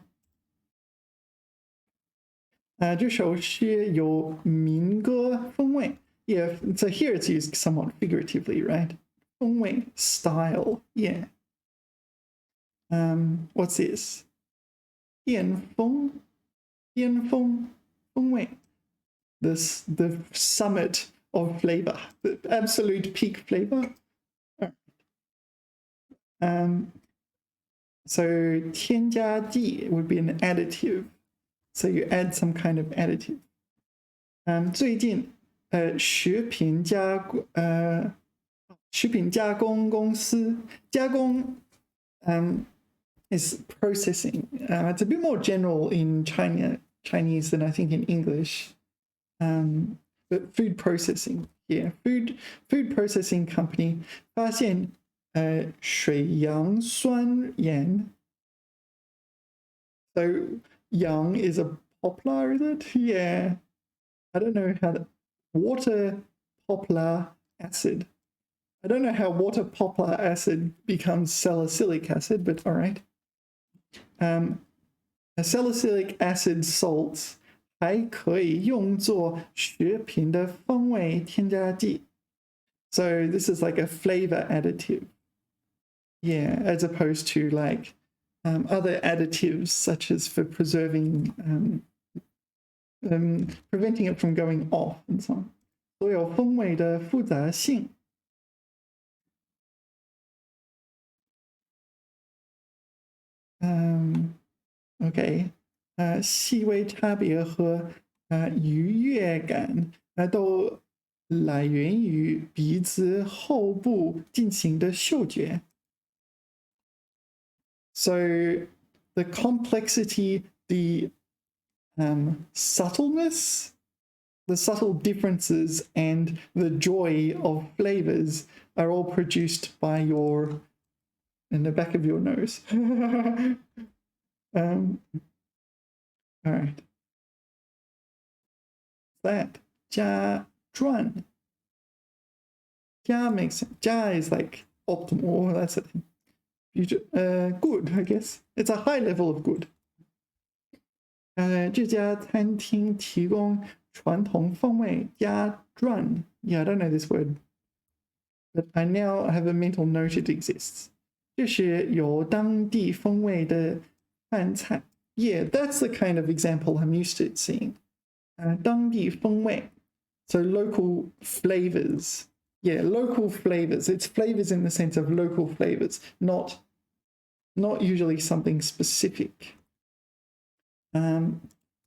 A: 这首诗有民歌风味. Yeah, so here it's used somewhat figuratively, right? 风味 style. Yeah. What's this? 巅峰 风味. The summit of flavor, the absolute peak flavor. So 添加剂 would be an additive. So you add some kind of additive. 最近食品加工公司加工 is processing. It's a bit more general in Chinese than I think in English. But food processing, yeah, food processing company 发现水杨酸盐. So yang is a poplar, is it? Yeah. I don't know how water poplar acid. I don't know how water poplar acid becomes salicylic acid, but all right. Salicylic acid salts 还可以用作食品的风味添加剂. So this is like a flavor additive. Yeah, as opposed to like other additives such as for preserving, preventing it from going off and so on. 所有风味的复杂性. Okay. 细微差别和愉悦感都来源于鼻子后部进行的嗅觉. So the complexity, the subtleness, the subtle differences, and the joy of flavors are all produced by in the back of your nose. All right. That 加赚. 加 makes sense. 加 is like optimal. That's a thing. Good, I guess. It's a high level of good. 这家餐厅提供传统风味加赚. Yeah, I don't know this word, but I now have a mental note it exists. 这是有当地风味的饭菜. Yeah, that's the kind of example I'm used to seeing. 当地风味. So local flavors. Yeah, local flavors. It's flavors in the sense of local flavors, not usually something specific. So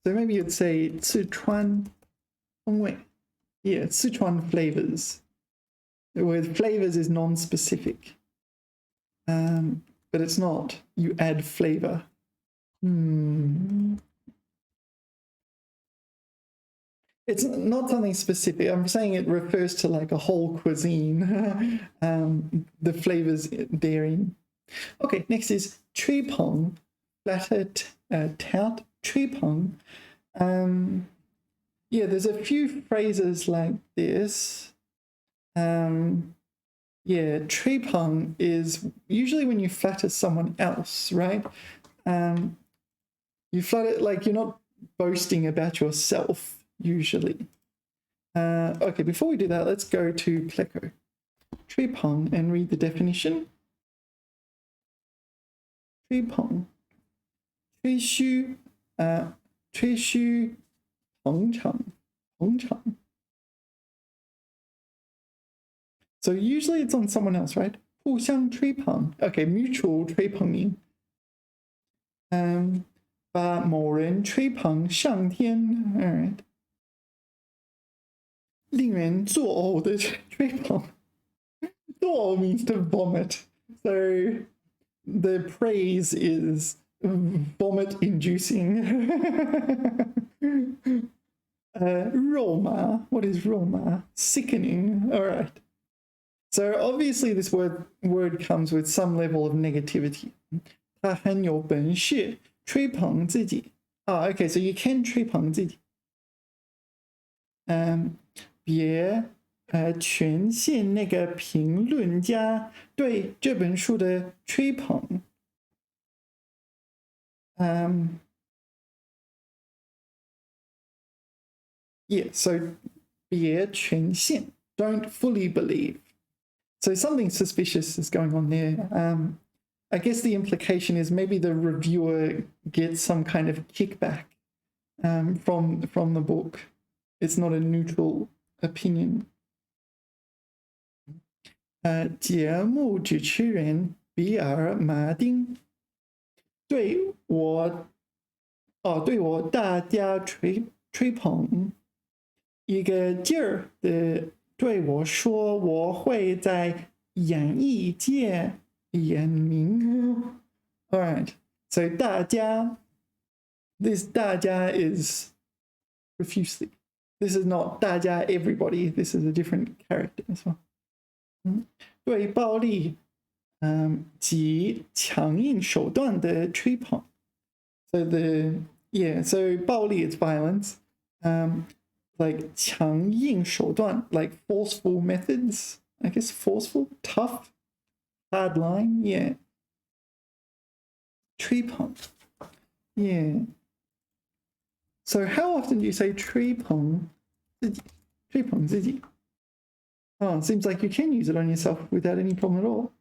A: maybe you'd say Sichuan 风味. Yeah, Sichuan flavors. Where flavors is non-specific. But it's not. You add flavor. It's not something specific. I'm saying it refers to like a whole cuisine, the flavors therein. Okay, next is 吹捧, flatter, tout, 吹捧. Yeah, there's a few phrases like this. Yeah, 吹捧 is usually when you flatter someone else, right? You flatter, like you're not boasting about yourself usually. Okay, before we do that, let's go to Pleco. 吹捧 and read the definition. 吹捧, 吹嘘, 吹嘘, 捧场, 捧场. So usually it's on someone else, right? 互相吹捧. Okay, mutual 吹捧名. 把某人吹捧上天. All right. 令人作呕的吹捧. 作呕 means to vomit. So the praise is vomit inducing. 肉麻. What is 肉麻? Sickening. All right. So obviously this word comes with some level of negativity. 他很有本事吹捧自己. Okay, so you can 吹捧自己. 别全信那个评论家对这本书的吹捧. Yeah, so 别全信, don't fully believe. So something suspicious is going on there. I guess the implication is maybe the reviewer gets some kind of kickback from the book. It's not a neutral opinion. 节目主持人比尔马丁对我大家吹捧，一个劲儿的对我说我会在演艺界演名. All right, so 大家, this 大家 is profusely. This is not 大家 everybody. This is a different character as well. 对暴力及强硬手段的吹捧. So so 暴力 is violence. Like 强硬手段, like forceful methods. I guess forceful, tough, hard line. Yeah. 吹捧. Yeah. So how often do you say 吹捧自己? 吹捧自己. Oh, it seems like you can use it on yourself without any problem at all.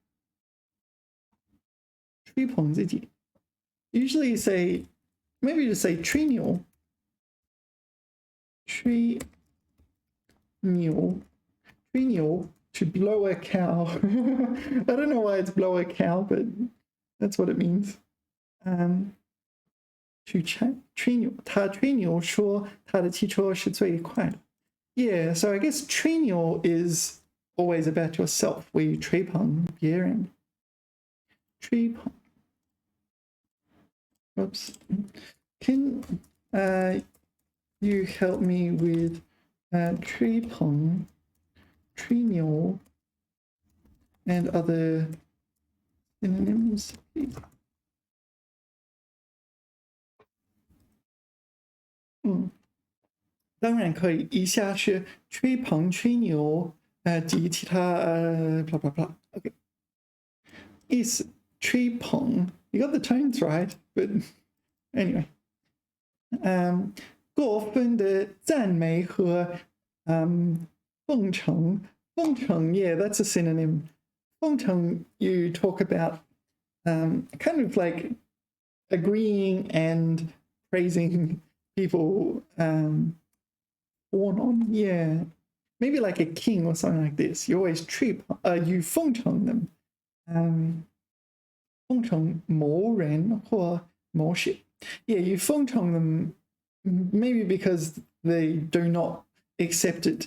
A: 吹捧自己. Usually you say, maybe you just say 吹牛. 吹牛. 吹牛, to blow a cow. I don't know why it's blow a cow, but that's what it means. 去吹牛, 他吹牛说他的汽车是最快的. Yeah, so I guess 吹牛 is always about yourself, where you 吹捧别人. 吹捧. Oops. Can you help me with 吹捧, 吹牛, and other synonyms, please? 当然可以，以下是吹捧、吹牛，及其他blah blah blah. Okay. 意思吹捧 ，you got the tones right, but anyway. 过分的赞美和奉承，奉承 yeah, that's a synonym. 奉承 you talk about kind of like agreeing and praising people on, yeah, maybe like a king or something like this. You always you 奉承 them. 奉承某人或某事. Yeah, you 奉承 them maybe because they do not accept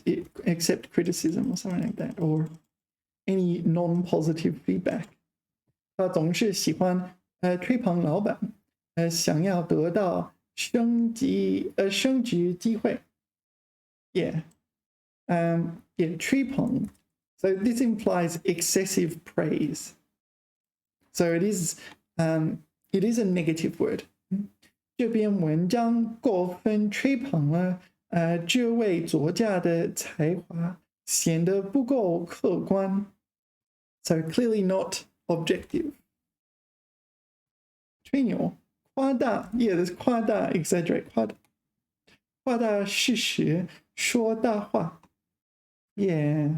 A: criticism or something like that, or any non-positive feedback. 他总是喜欢吹捧老板，想要得到升职机会. Yeah. Yeah, 吹捧. So this implies excessive praise. So it is a negative word. 这篇文章过分吹捧了这位作家的才华，显得不够客观。So clearly not objective. 吹牛，夸大 Yeah, there's 夸大 exaggerate 夸大事实，说大话。Yeah.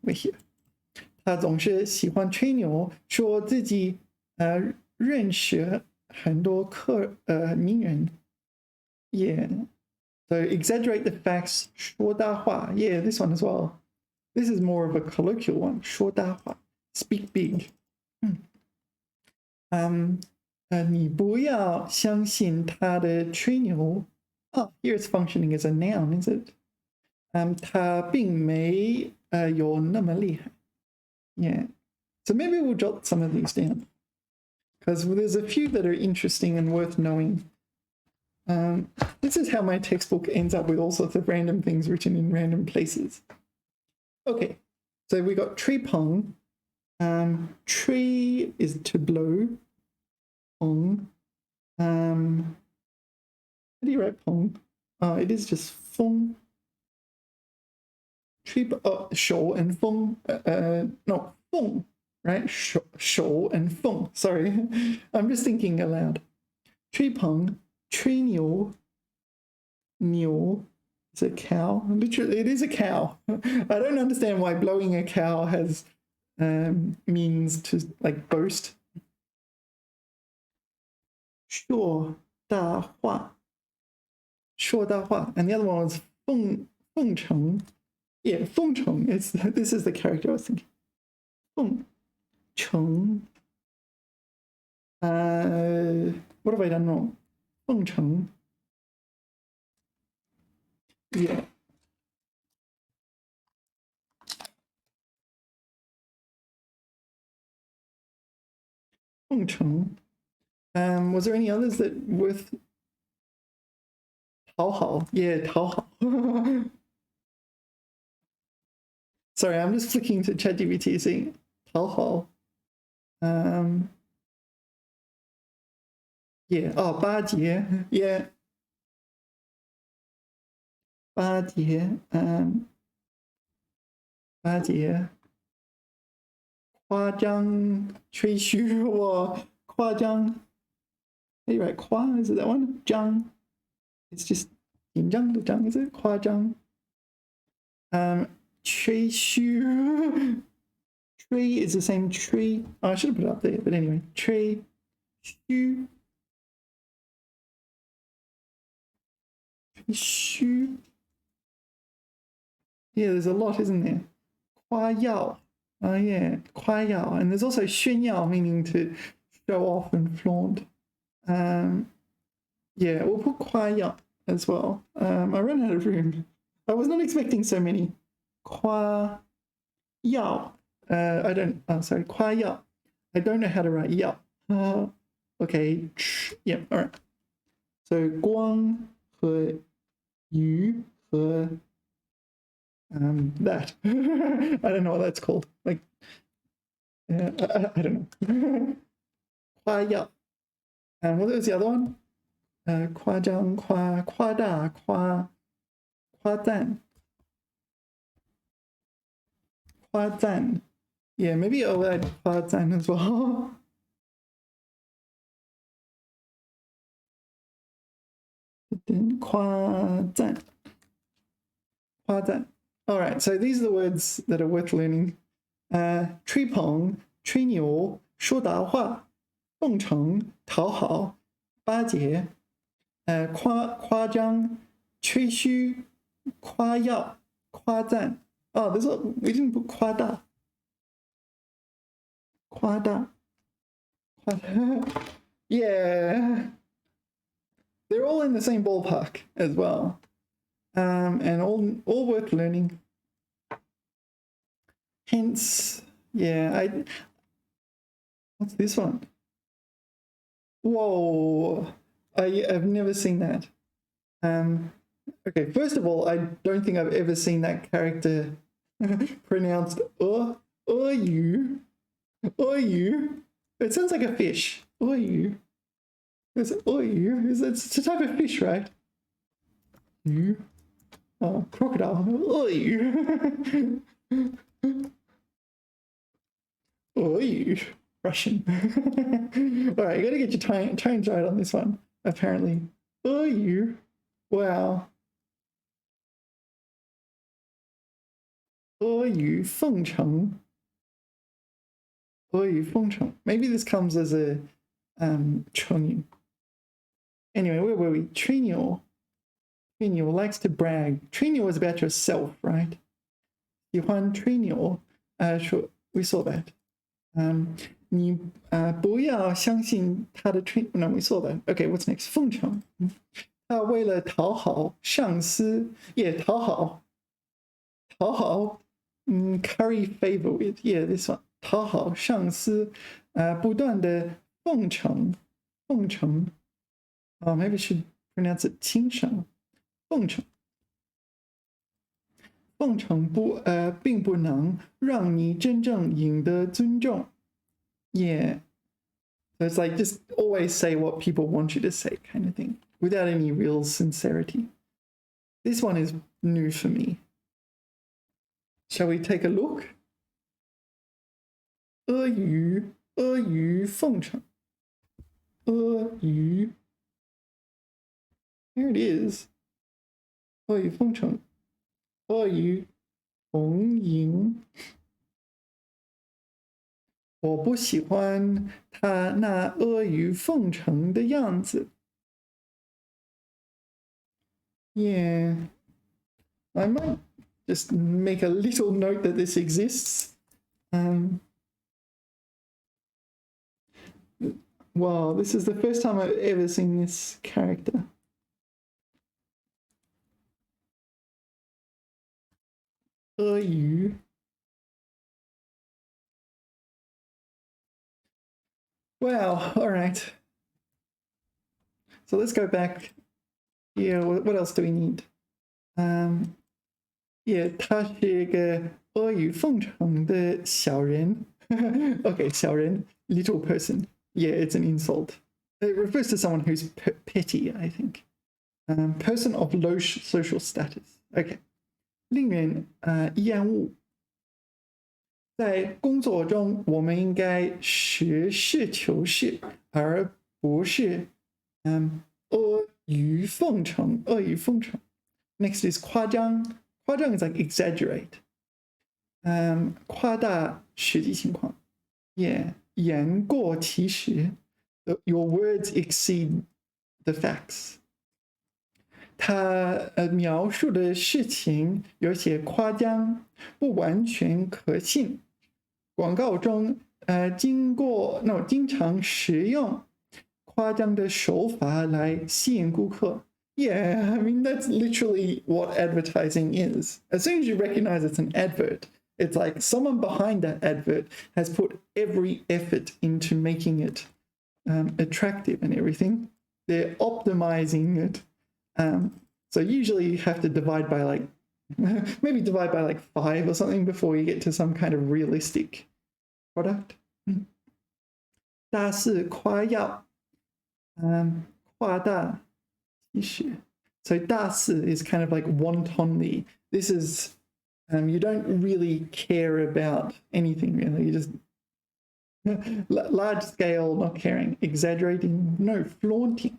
A: We're here. 他总是喜欢吹牛，说自己认识很多名人。Yeah. So exaggerate the facts, 说大话. Yeah, this one as well. This is more of a colloquial one. 说大话. Speak big. 你不要相信他的吹牛。Oh, here it's functioning as a noun, is it? 他并没有那么厉害。Yeah. So maybe we'll jot some of these down, because there's a few that are interesting and worth knowing. This is how my textbook ends up with all sorts of random things written in random places. Okay, so we got 吹捧. 吹 is to blow. 捧. How do you write 捧? It is just 风. 吹手 and 风. No, 风, right? 手 and 风. Sorry, I'm just thinking aloud. 吹捧, 吹牛. 牛 is a cow. Literally, it is a cow. I don't understand why blowing a cow has means to like boast. 说大话. 说大话. And the other one was 奉承. Yeah, 奉承. This is the character I was thinking. 奉承. What have I done wrong? 奉承. Yeah. Was there any others that worth? 讨好. Yeah, 讨好. Sorry, I'm just flicking to ChatGPT saying 讨好. Yeah. Oh, 巴结. Yeah. 巴结. 巴结. 夸张, 吹嘘或夸张. How do you write 夸? Is it that one? 张. It's just 紧张的张, is it? 夸张. 吹嘘. Tree is the same tree. Oh, I should have put it up there, but anyway. 吹嘘. 吹嘘. Yeah, there's a lot, isn't there? 夸耀. Oh, yeah, 夸耀. And there's also 炫耀, meaning to show off and flaunt. Yeah, we'll put 夸耀 as well. I ran out of room. I was not expecting so many. 夸耀. Sorry, 夸耀. I don't know how to write 耀. Okay, yeah, all right. So 光和鱼和that. I don't know what that's called. Like, I don't know. 夸耀. And what was the other one? 夸张, 夸大, 夸赞. 夸赞. Yeah, maybe I'll add 夸赞 as well. Then 夸赞. 夸赞. All right, so these are the words that are worth learning. 吹捧, 吹牛, 说大话, 奉承, 讨好, 巴结, 夸张, 吹嘘, 夸耀, 夸赞. Oh, we didn't put 夸大. 夸大. Yeah. They're all in the same ballpark as well. And all worth learning. Hence, yeah, what's this one? Whoa, I've never seen that. Okay, first of all, I don't think I've ever seen that character pronounced you. It sounds like a fish. You. It's you. It's a type of fish, right? You. Oh, crocodile. You. You. Russian. All right, you gotta get your tones right on this one. Apparently. You. Wow. 阿谀奉承. 阿谀奉承. Maybe this comes as a 成语. Anyway, where were we? Trinio likes to brag. Trinio is about yourself, right? 喜欢 Trinio. Sure, we saw that. 你不要相信他的 Trinio. No, we saw that. Okay, what's next? 奉承. 他为了讨好上司，也讨好 curry favor with. Yeah, this one. 讨好上司，不断的奉承。Maybe I should pronounce it 轻声。奉承并不能让你真正赢得尊重。Yeah. So it's like just always say what people want you to say kind of thing without any real sincerity. This one is new for me. Shall we take a look? 阿谀奉承. 阿谀. There it is. 阿谀奉承. 阿谀逢迎. 我不喜欢他那阿谀奉承的样子. Yeah. I might just make a little note that this exists. Wow, this is the first time I've ever seen this character. 阿谀. Wow, all right. So let's go back. Yeah, what else do we need? Yeah, 他是个阿谀奉承的小人. Okay, 小人, little person. Yeah, it's an insult. It refers to someone who's petty, I think. Person of low social status. Okay. 令人厌恶. 在工作中，我们应该实事求是，而不是阿谀奉承。阿谀奉承. Next is 夸张. 夸张 is like exaggerate. 夸大实际情况. Yeah. 言过其实. Your words exceed the facts. 他描述的事情有些夸张，不完全可信。广告中经常使用夸张的手法来吸引顾客。Yeah, I mean, that's literally what advertising is. As soon as you recognize it's an advert, it's like someone behind that advert has put every effort into making it attractive and everything. They're optimizing it. So usually you have to divide by like, maybe divide by like 5 or something before you get to some kind of realistic product. 大肆夸耀，夸大其实. So 大肆 is kind of like wantonly. This is, you don't really care about anything really. You just large scale, not caring, exaggerating, no, flaunting.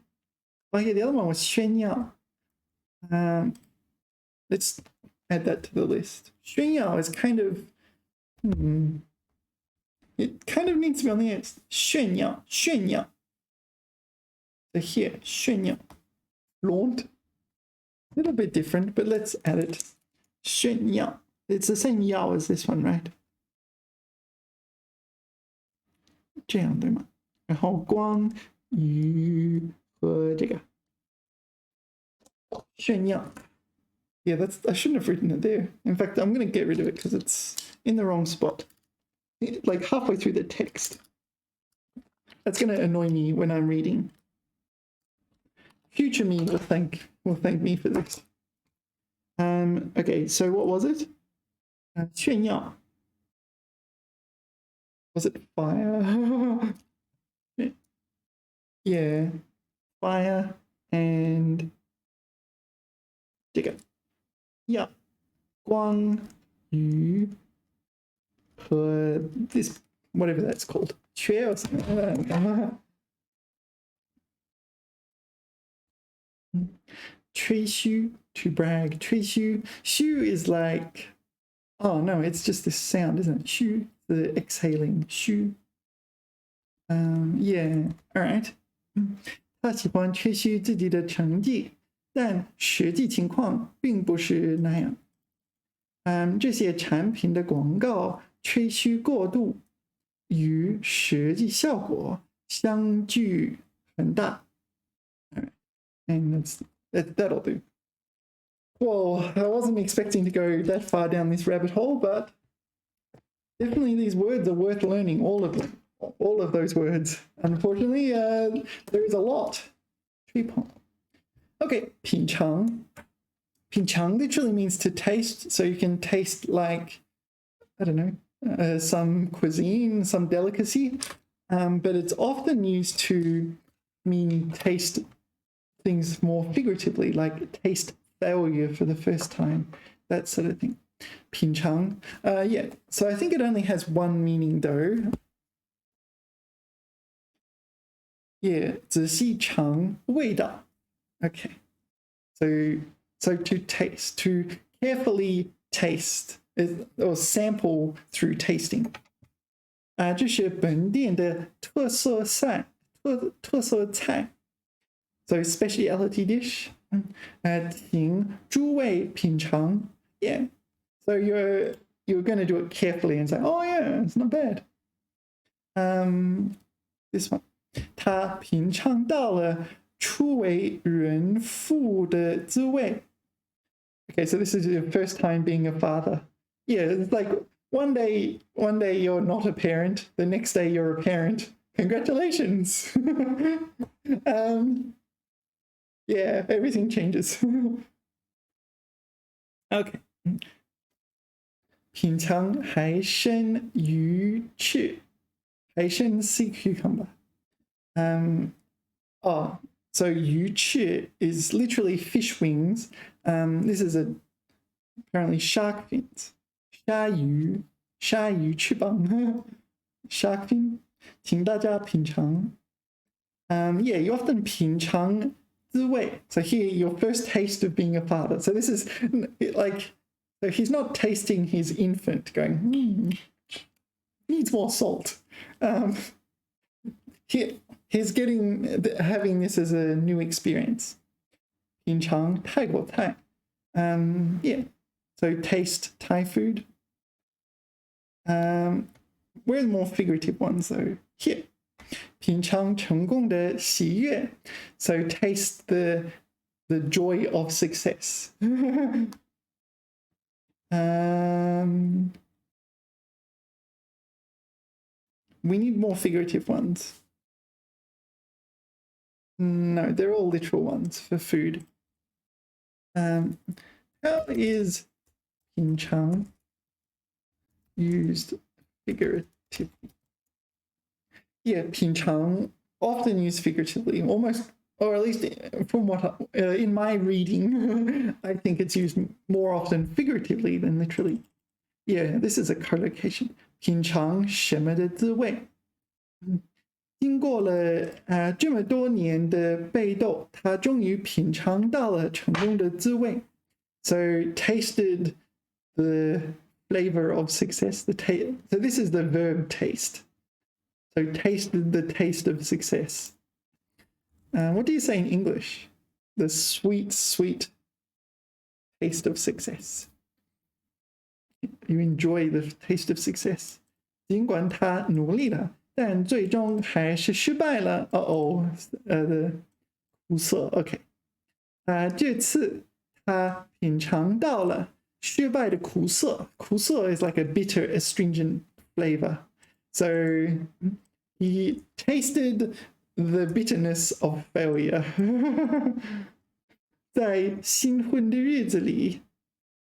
A: Oh yeah, the other one was 炫耀. Let's add that to the list. 炫耀 is kind of, it kind of needs to be on the end. 炫耀. So here, 炫耀. Flaunt. A little bit different, but let's add it. 炫耀. It's the same 耀 as this one, right? 这样对吗？然后光与和这个炫耀. Yeah, I shouldn't have written it there. In fact, I'm going to get rid of it because it's in the wrong spot. Like halfway through the text. That's going to annoy me when I'm reading. Future me will think will thank me for this. Okay, so what was it? 炫耀. Was it fire? Yeah, fire and 这个耀光与和 this whatever that's called 缺 or something. 吹嘘 to brag. 吹嘘 shu is like, oh no, it's just this sound, isn't it? 嘘 the exhaling 嘘. Yeah, all right. 他喜欢吹嘘自己的成绩，但实际情况并不是那样。这些产品的广告吹嘘过度，与实际效果相距很大。All right. And that'll do. Well, I wasn't expecting to go that far down this rabbit hole, but definitely these words are worth learning, all of them. All of those words. Unfortunately, there is a lot. 吹捧. Okay, 品尝. 品尝 literally means to taste, so you can taste like, I don't know, some cuisine, some delicacy, but it's often used to mean taste things more figuratively, like taste failure for the first time, that sort of thing. 品尝. Yeah, so I think it only has one meaning though. Yeah, 仔细尝味道. Okay, so to taste, to carefully taste or sample through tasting. 这是本店的特色菜. So specialty dish. 请诸位品尝. Yeah, so you're going to do it carefully and say, oh yeah, it's not bad. This one. 他品尝到了初为人父的滋味. Okay, so this is your first time being a father. Yeah, it's like one day you're not a parent, the next day you're a parent. Congratulations. Yeah, everything changes. Okay. 品尝海参鱼翅. 海参 sea cucumber. So 鱼翅 is literally fish wings. This is apparently shark fins. 鲨鱼翅膀. Shark fin. 请大家品尝. Yeah, you often 品尝滋味. So here, your first taste of being a father. So this is like, so he's not tasting his infant going, needs more salt. He's having this as a new experience. 品尝泰国菜. Yeah, so taste Thai food. Where are the more figurative ones though? Here. 品尝成功的喜悦. So taste the joy of success. We need more figurative ones. No, they're all literal ones for food. How is 品尝 used figuratively? Yeah, 品尝 often used figuratively, almost, or at least from what in my reading, I think it's used more often figuratively than literally. Yeah, this is a collocation. 品尝什么的滋味. 经过了这么多年的被斗，他终于品尝到了成功的滋味。So tasted the flavor of success. So this is the verb taste. So tasted the taste of success. What do you say in English? The sweet, sweet taste of success. You enjoy the taste of success. 尽管他努力了。但最终还是失败了。的苦涩。OK， 这次他品尝到了失败的苦涩。苦涩 is like a bitter, astringent flavor. So he tasted the bitterness of failure. 在新婚的日子里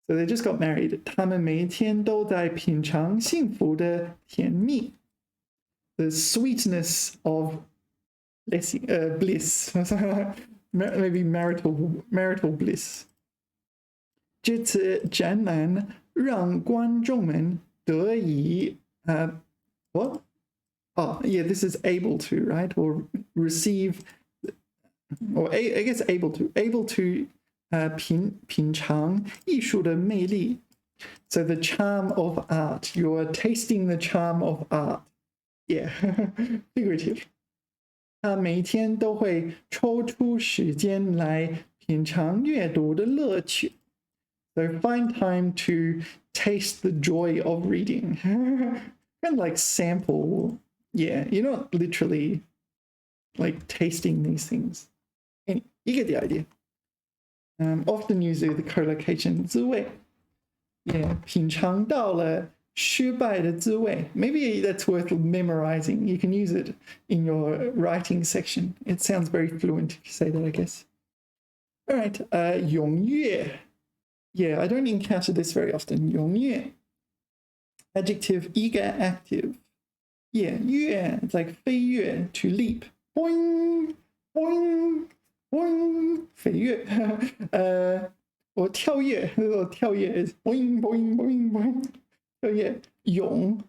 A: So they just got married. 他们每天都在品尝幸福的甜蜜 The sweetness of bliss. Maybe marital bliss. 这次展览让观众们得以what? Oh, yeah, this is able to, right? Or receive, or I guess able to 品尝艺术的魅力 So the charm of art. You're tasting the charm of art. Yeah, figurative. 他每天都会抽出时间来品尝阅读的乐趣 So find time to taste the joy of reading. Kind of like sample. Yeah, you're not literally like tasting these things. Anyway, you get the idea. Often used with the collocation 滋味 Yeah, 品尝到了失败的滋味 Maybe that's worth memorizing. You can use it in your writing section. It sounds very fluent if you say that, I guess. All right, 踊跃 Yeah, I don't encounter this very often. 踊跃 Adjective, eager, active. Yeah, 跃 it's like 飞跃 to leap. Boing, boing, boing, 飞跃 or 跳跃 跳跃 is boing, boing, boing, boing. 跳跃 泳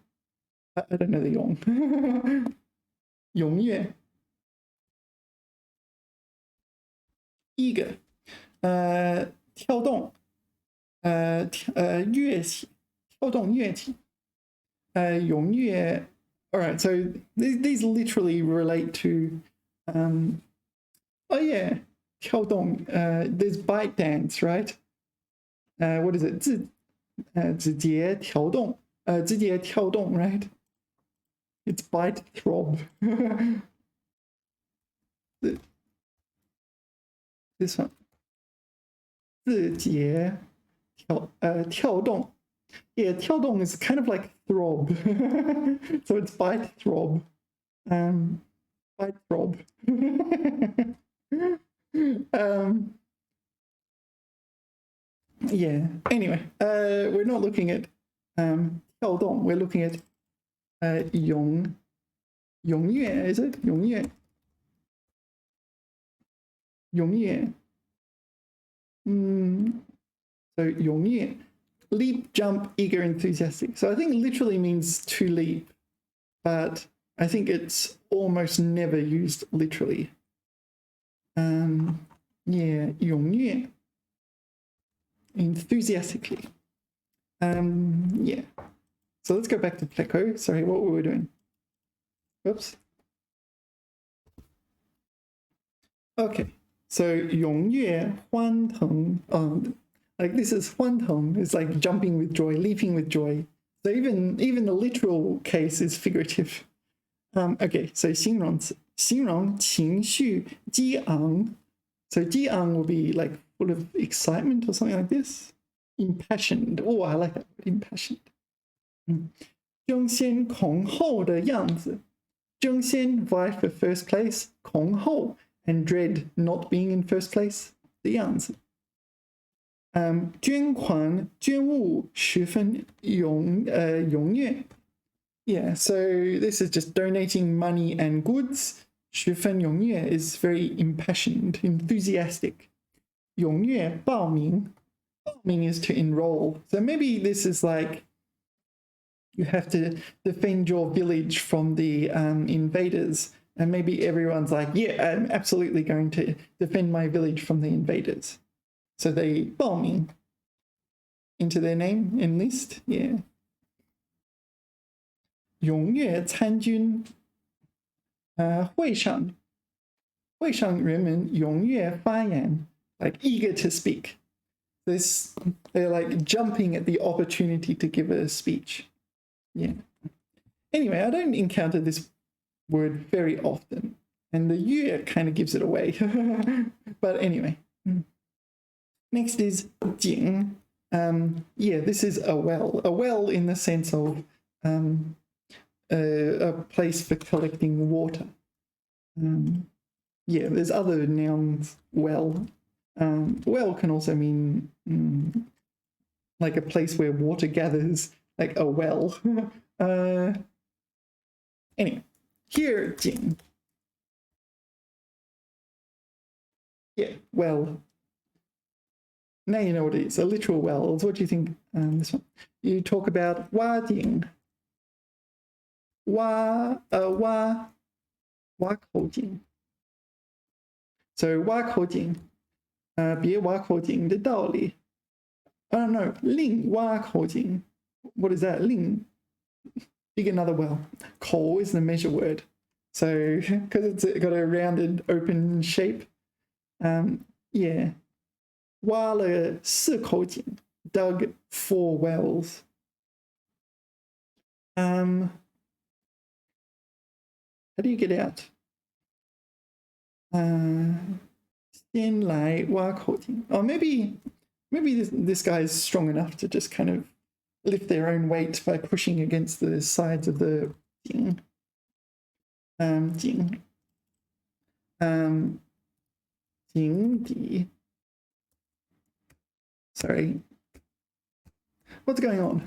A: I don't know the 泳踊跃 eager 跳动跃起跳动跃起踊跃 All right, so these literally relate to oh yeah 跳动 there's bite dance, right? What is it? 指节跳动 指节跳动 right? It's bite throb. This one. 指节跳动 Yeah, 跳动 is kind of like throb. So it's bite throb. Bite throb. Yeah, anyway, we're not looking at 跳动 we're looking at 踊跃 is it? 踊跃 So 踊跃 leap, jump, eager, enthusiastic. So I think literally means to leap, but I think it's almost never used literally. Yeah, 踊跃 enthusiastically. Yeah. So let's go back to Pleco. Sorry, what were we doing? Oops. Okay. So 踊跃欢腾 like this is 欢腾 it's like jumping with joy, leaping with joy. So even the literal case is figurative. Okay, so 形容词形容情绪激昂 So 激昂 will be like full of excitement or something like this. Impassioned. Oh, I like that. Impassioned. 争先恐后的样子争先 vie for first place 恐后 and dread not being in first place 的样子捐款捐物十分踊跃 Yeah, so this is just donating money and goods 十分踊跃 is very impassioned, enthusiastic 踊跃报名报名 is to enroll. So maybe this is like you have to defend your village from the invaders. And maybe everyone's like, yeah, I'm absolutely going to defend my village from the invaders. So they 报名 into their name, enlist, yeah. 踊跃参军会上人们踊跃发言 like eager to speak. They're like jumping at the opportunity to give a speech. Yeah. Anyway, I don't encounter this word very often, and the 乐 kind of gives it away. But anyway. Next is 井. Yeah, this is a well. A well in the sense of a place for collecting water. Yeah, there's other nouns, well. Well can also mean like a place where water gathers, like a well. Anyway, here, 井. Yeah, well. Now you know what it is, a literal well. What do you think this one? You talk about 挖井. 挖口井. So 挖口井, 别挖口井的道理. Oh no, 另挖口井. What is that? 另 dig another well. 口 is the measure word. So because it's got a rounded open shape. Yeah. 挖了4口井, dug 4 wells. How do you get out? 先来挖口井. Oh, maybe this guy is strong enough to just kind of lift their own weight by pushing against the sides of the 井. 井. 井底. Sorry. What's going on?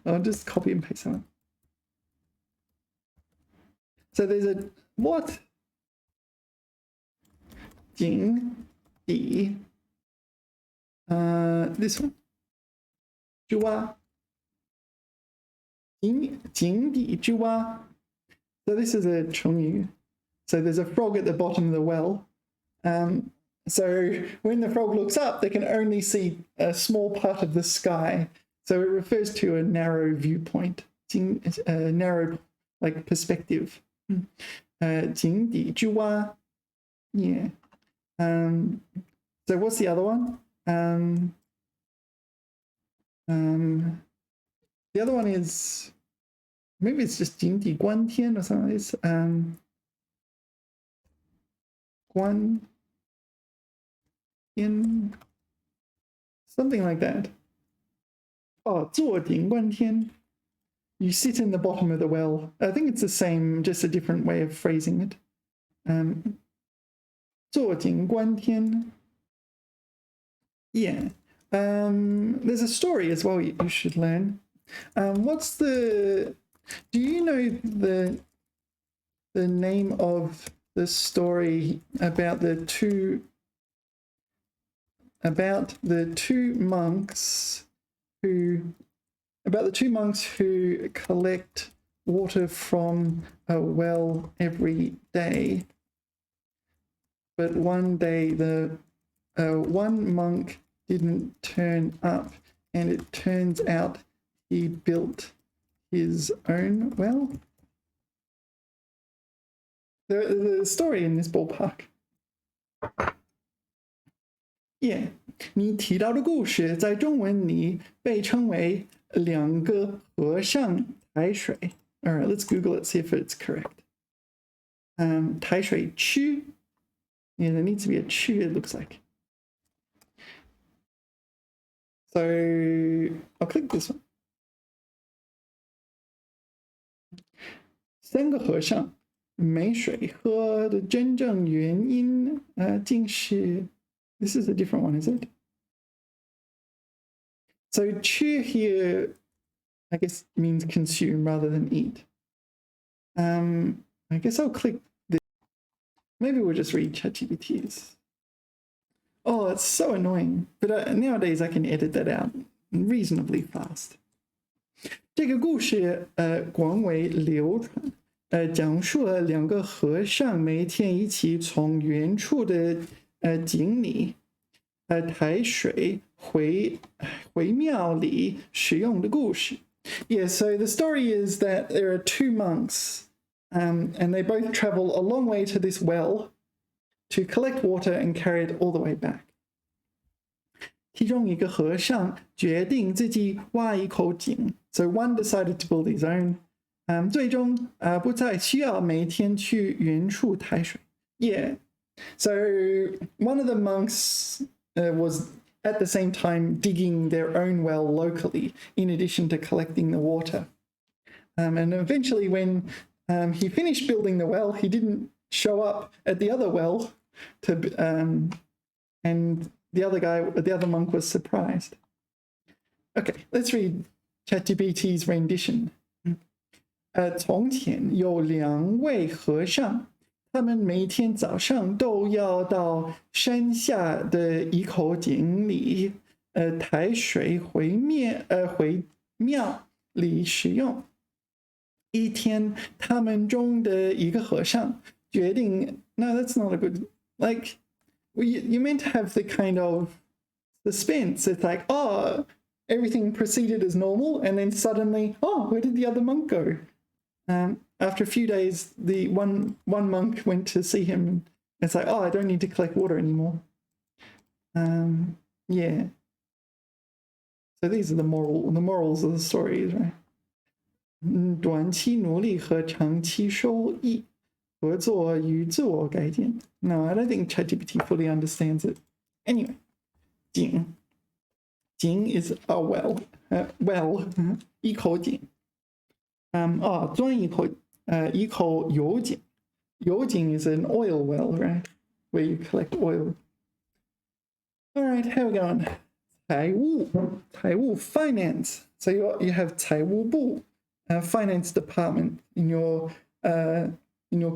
A: I'll just copy and paste that. So there's a what? 井底. This one. 之蛙. 井底之蛙. So this is a 成语. So there's a frog at the bottom of the well. So when the frog looks up, they can only see a small part of the sky. So it refers to a narrow viewpoint, a narrow like perspective. 井底之蛙. Yeah. So what's the other one? The other one is, maybe it's just 井底观天 or something like this. 观 in something like that. Oh, 坐顶观天. You sit in the bottom of the well. I think it's the same, just a different way of phrasing it. 坐顶观天. Yeah. There's a story as well you should learn. Do you know the name of the story about the two monks who collect water from a well every day, but one day the one monk didn't turn up, and it turns out he built his own well. The story in this ballpark. Yeah. 你提到的故事在中文里被称为两个和尚抬水. All right, let's Google it, see if it's correct. 抬水区. Yeah, there needs to be a 区, it looks like. So I'll click this one. 三个和尚没水喝的真正原因竟是 This is a different one, is it? So 吃 here, I guess, means consume rather than eat. I guess I'll click this. Maybe we'll just read ChatGPT's. Oh, it's so annoying. But nowadays I can edit that out reasonably fast. 这个故事广为流传，讲述了两个和尚每天一起从远处的井里抬水回庙里使用的故事。Yeah, so the story is that there are two monks, and they both travel a long way to this well to collect water and carry it all the way back. 其中一个和尚决定自己挖一口井, so one decided to build his own. 最终不再需要每天去远处抬水. Yeah, so one of the monks was at the same time digging their own well locally in addition to collecting the water. And eventually when he finished building the well, he didn't show up at the other well to And the other monk was surprised. Okay, let's read ChatGPT's rendition. 从前有2位和尚，他们每天早上都要到山下的一口井里，抬水回庙里使用。一天，他们中的一个和尚决定 ，No, that's not a good like. You meant to have the kind of suspense. It's like, oh, everything proceeded as normal, and then suddenly, oh, where did the other monk go? After a few days, the one monk went to see him. It's like, oh, I don't need to collect water anymore. Yeah. So these are the morals of the stories, right? 短期努力和长期收益，合作与自我改进。No, I don't think ChatGPT fully understands it. Anyway, 井 is a well, 一口井。钻一口油井。油井 is an oil well, right? Where you collect oil. All right, how are we going? 财务 finance. So you have 财务部, finance department in your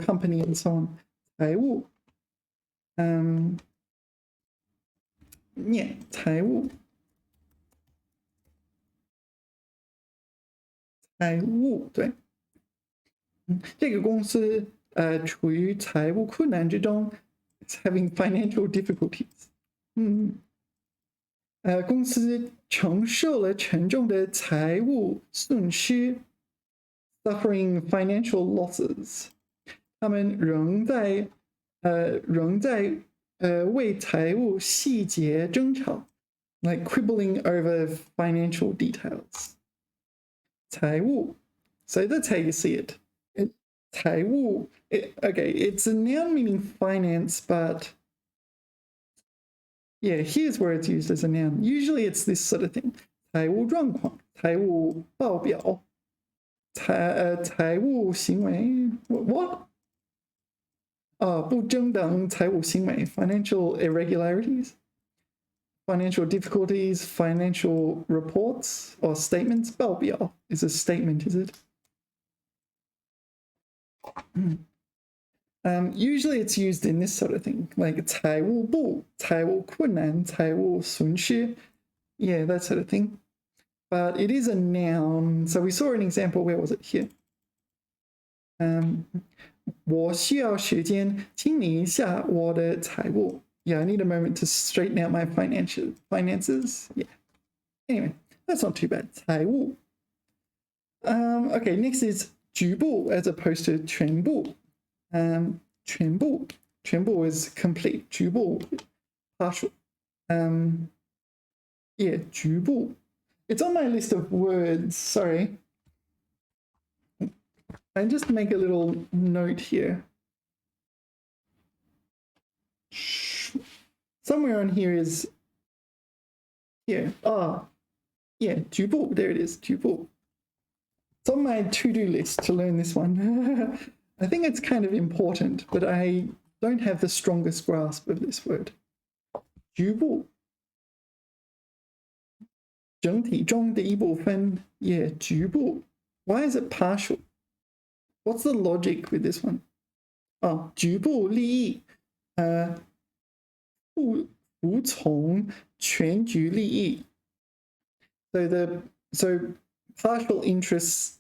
A: company and so on. 财务. Yeah, 财务。财务，对，这个公司处于财务困难之中 ，is having financial difficulties。公司承受了沉重的财务损失 ，suffering financial losses。他们仍在为财务细节争吵 ，like quibbling over financial details。财务, so that's how you see it. 财务, okay, it's a noun meaning finance, but yeah, here's where it's used as a noun. Usually it's this sort of thing. 财务状况, 财务报表, 财务行为, what? 不正当财务行为, financial irregularities. Financial difficulties, financial reports or statements. 报表 is a statement, is it? Usually it's used in this sort of thing, like 财务部, 财务困难, 财务损失, yeah, that sort of thing. But it is a noun. So we saw an example. Where was it? Here. 我需要时间清理一下我的财务。Yeah, I need a moment to straighten out my finances. Yeah. Anyway, that's not too bad. 财务. Okay, next is 局部 as opposed to 全部. 全部is complete. 局部 partial. Yeah, 局部. It's on my list of words. Sorry. I just make a little note here. Somewhere on here is here. Yeah, 局部. There it is, 局部. It's on my to-do list to learn this one. I think it's kind of important, but I don't have the strongest grasp of this word. 局部. 整体中的一部分. Yeah, 局部. Why is it partial? What's the logic with this one? 局部利益. 服从全局利益. So partial interests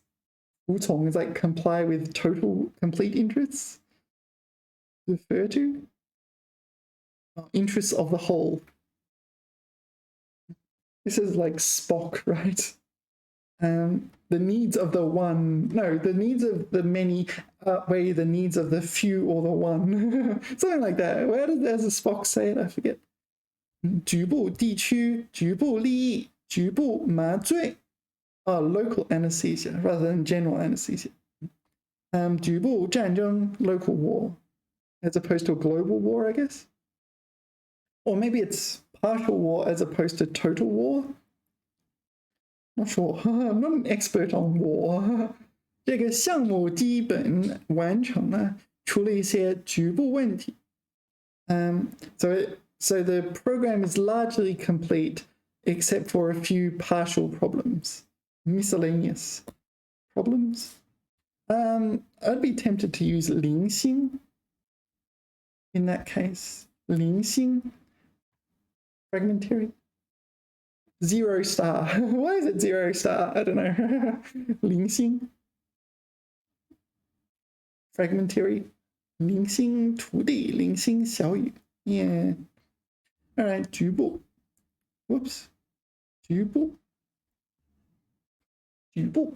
A: 服从 is like comply with complete interests. Refer to interests of the whole. This is like Spock, right? The needs of the one. No, the needs of the many outweigh the needs of the few or the one. Something like that. Where does the Spock say it? I forget. 局部地区, 局部利益, 局部麻醉. Local anesthesia rather than general anesthesia. 局部战争, local war, as opposed to a global war, I guess. Or maybe it's partial war as opposed to total war. Not sure. I'm not an expert on war. 这个项目基本完成了，除了一些局部问题。So So the program is largely complete except for a few partial problems, miscellaneous problems. I'd be tempted to use 零星 in that case. 零星, fragmentary. 0 star. Why is it 0 star? I don't know. 零星. Fragmentary. 零星土地,零星小雨. Yeah. All right, 局部. Whoops. 局部. 局部.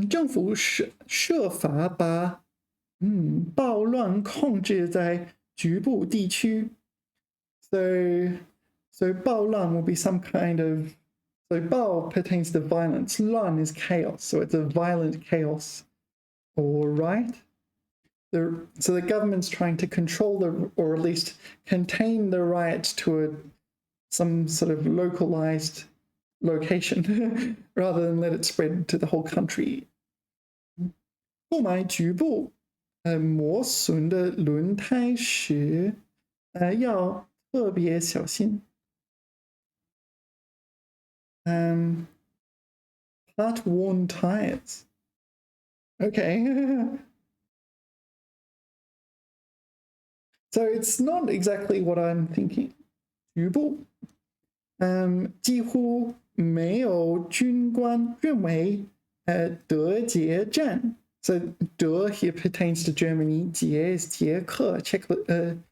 A: 政府设法把暴乱控制在局部地区. So 暴乱 will be some kind of, so 暴 pertains to violence. 乱 is chaos, so it's a violent chaos. All right. So the government's trying to control or at least contain the riots to some sort of localized location rather than let it spread to the whole country. 购买局部磨损的轮胎时要特别小心。Part worn tires. Okay. So it's not exactly what I'm thinking. 局部几乎没有军官认为德捷站 so 德 here pertains to Germany, 捷 is 捷克 Czechia.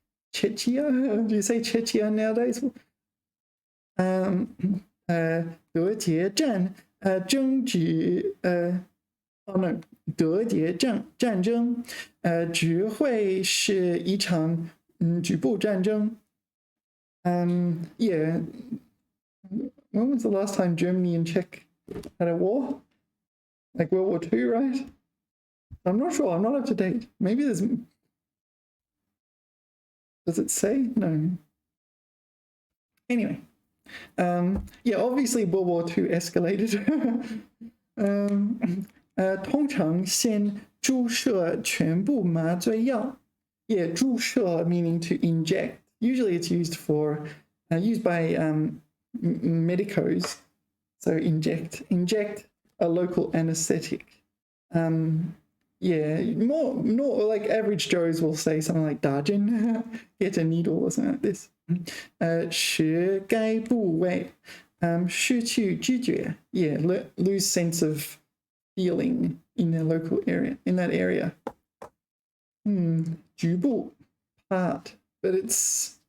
A: Do you say Czechia nowadays? 德捷站争执no 德捷战争只会是一场局部战争。Yeah. When was the last time Germany and Czech had a war? Like World War II, right? I'm not sure. I'm not up to date. Maybe there's... Does it say? No. Anyway. Yeah, obviously World War II escalated. 通常先注射全部麻醉药. Yeah, 注射 meaning to inject. Usually it's used for... used by medicos. So inject a local anesthetic. Yeah, more like average Joes will say something like 打针, get a needle or something like this. 使该部位失去知觉. Yeah, lose sense of feeling in the local area, in that area. 局部 part, but it's...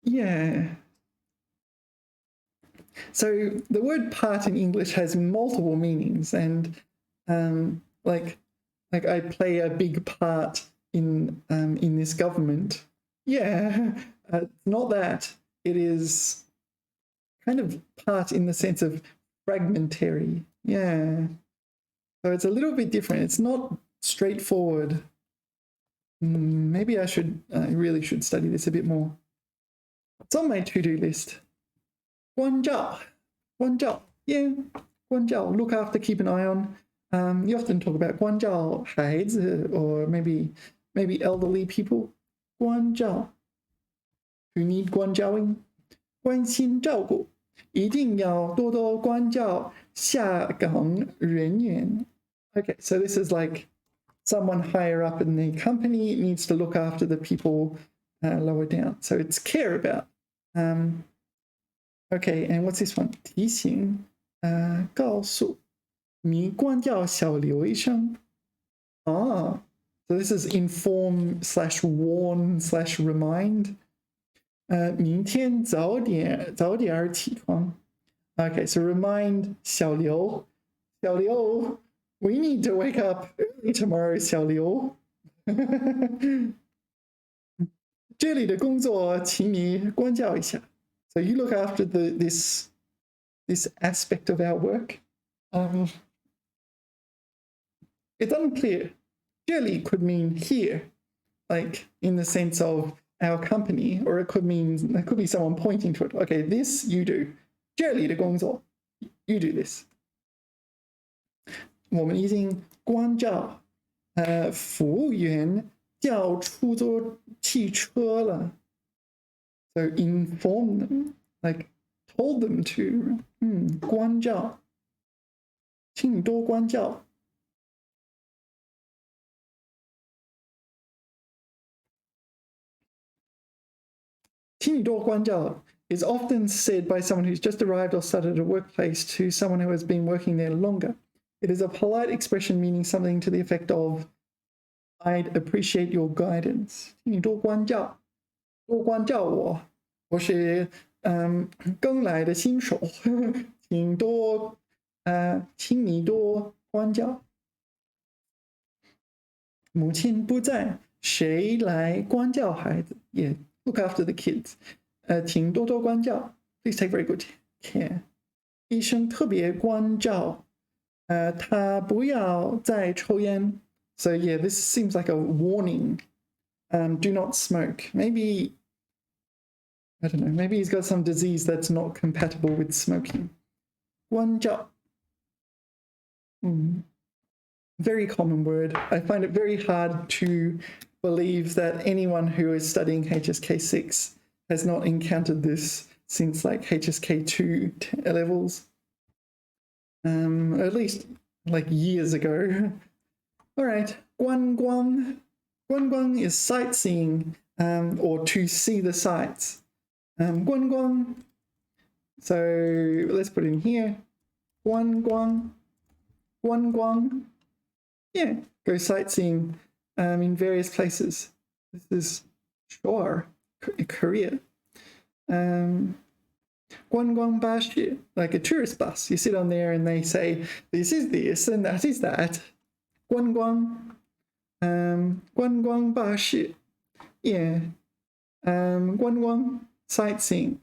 A: Yeah. So the word part in English has multiple meanings, and like I play a big part in this government. Yeah, not that. It is kind of part in the sense of fragmentary. Yeah. So it's a little bit different. It's not straightforward. Maybe I really should study this a bit more. It's on my to-do list. 关照. Yeah, 关照. Look after, keep an eye on. You often talk about 关照孩子 or maybe elderly people. 关照 who need 关照ing. 关心照顾. 一定要多多关照下岗人员. Okay, so this is like someone higher up in the company needs to look after the people lower down. So it's care about. Okay, and what's this one? 提醒告诉你关照小刘医生. So this is inform / warn / remind. 明天早点起床. Okay, so remind 小刘, we need to wake up early tomorrow, 小刘. 这里的工作请你关照一下. So you look after this aspect of our work. It's unclear. 这里 could mean here, like in the sense of our company, or it could be someone pointing to it. Okay, this you do. 这里的工作, you do this. 我们已经关照服务员叫出租车了。So inform them, like told them to. 关照，请你多关照。请你多关照 is often said by someone who's just arrived or started a workplace to someone who has been working there longer. It is a polite expression meaning something to the effect of, I'd appreciate your guidance. 请你多关照，多关照我，我是刚来的新手，请你多关照。母亲不在，谁来关照孩子？ Yeah, look after the kids. 请多多关照。Please take very good care. 医生特别关照，他不要再抽烟。So yeah, this seems like a warning. Do not smoke. Maybe, I don't know, maybe he's got some disease that's not compatible with smoking. 关照。Very common word. I find it very hard to believe that anyone who is studying HSK6 has not encountered this since like HSK2 levels, or at least like years ago. All right, 观光. 观光 is sightseeing, or to see the sights. 观光. So let's put in here. 观光. 观光. Yeah, go sightseeing in various places. This is sure Korea. 观光巴士, like a tourist bus. You sit on there and they say, this is this and that is that. 观光. 观光巴士. Yeah. 观光, sightseeing.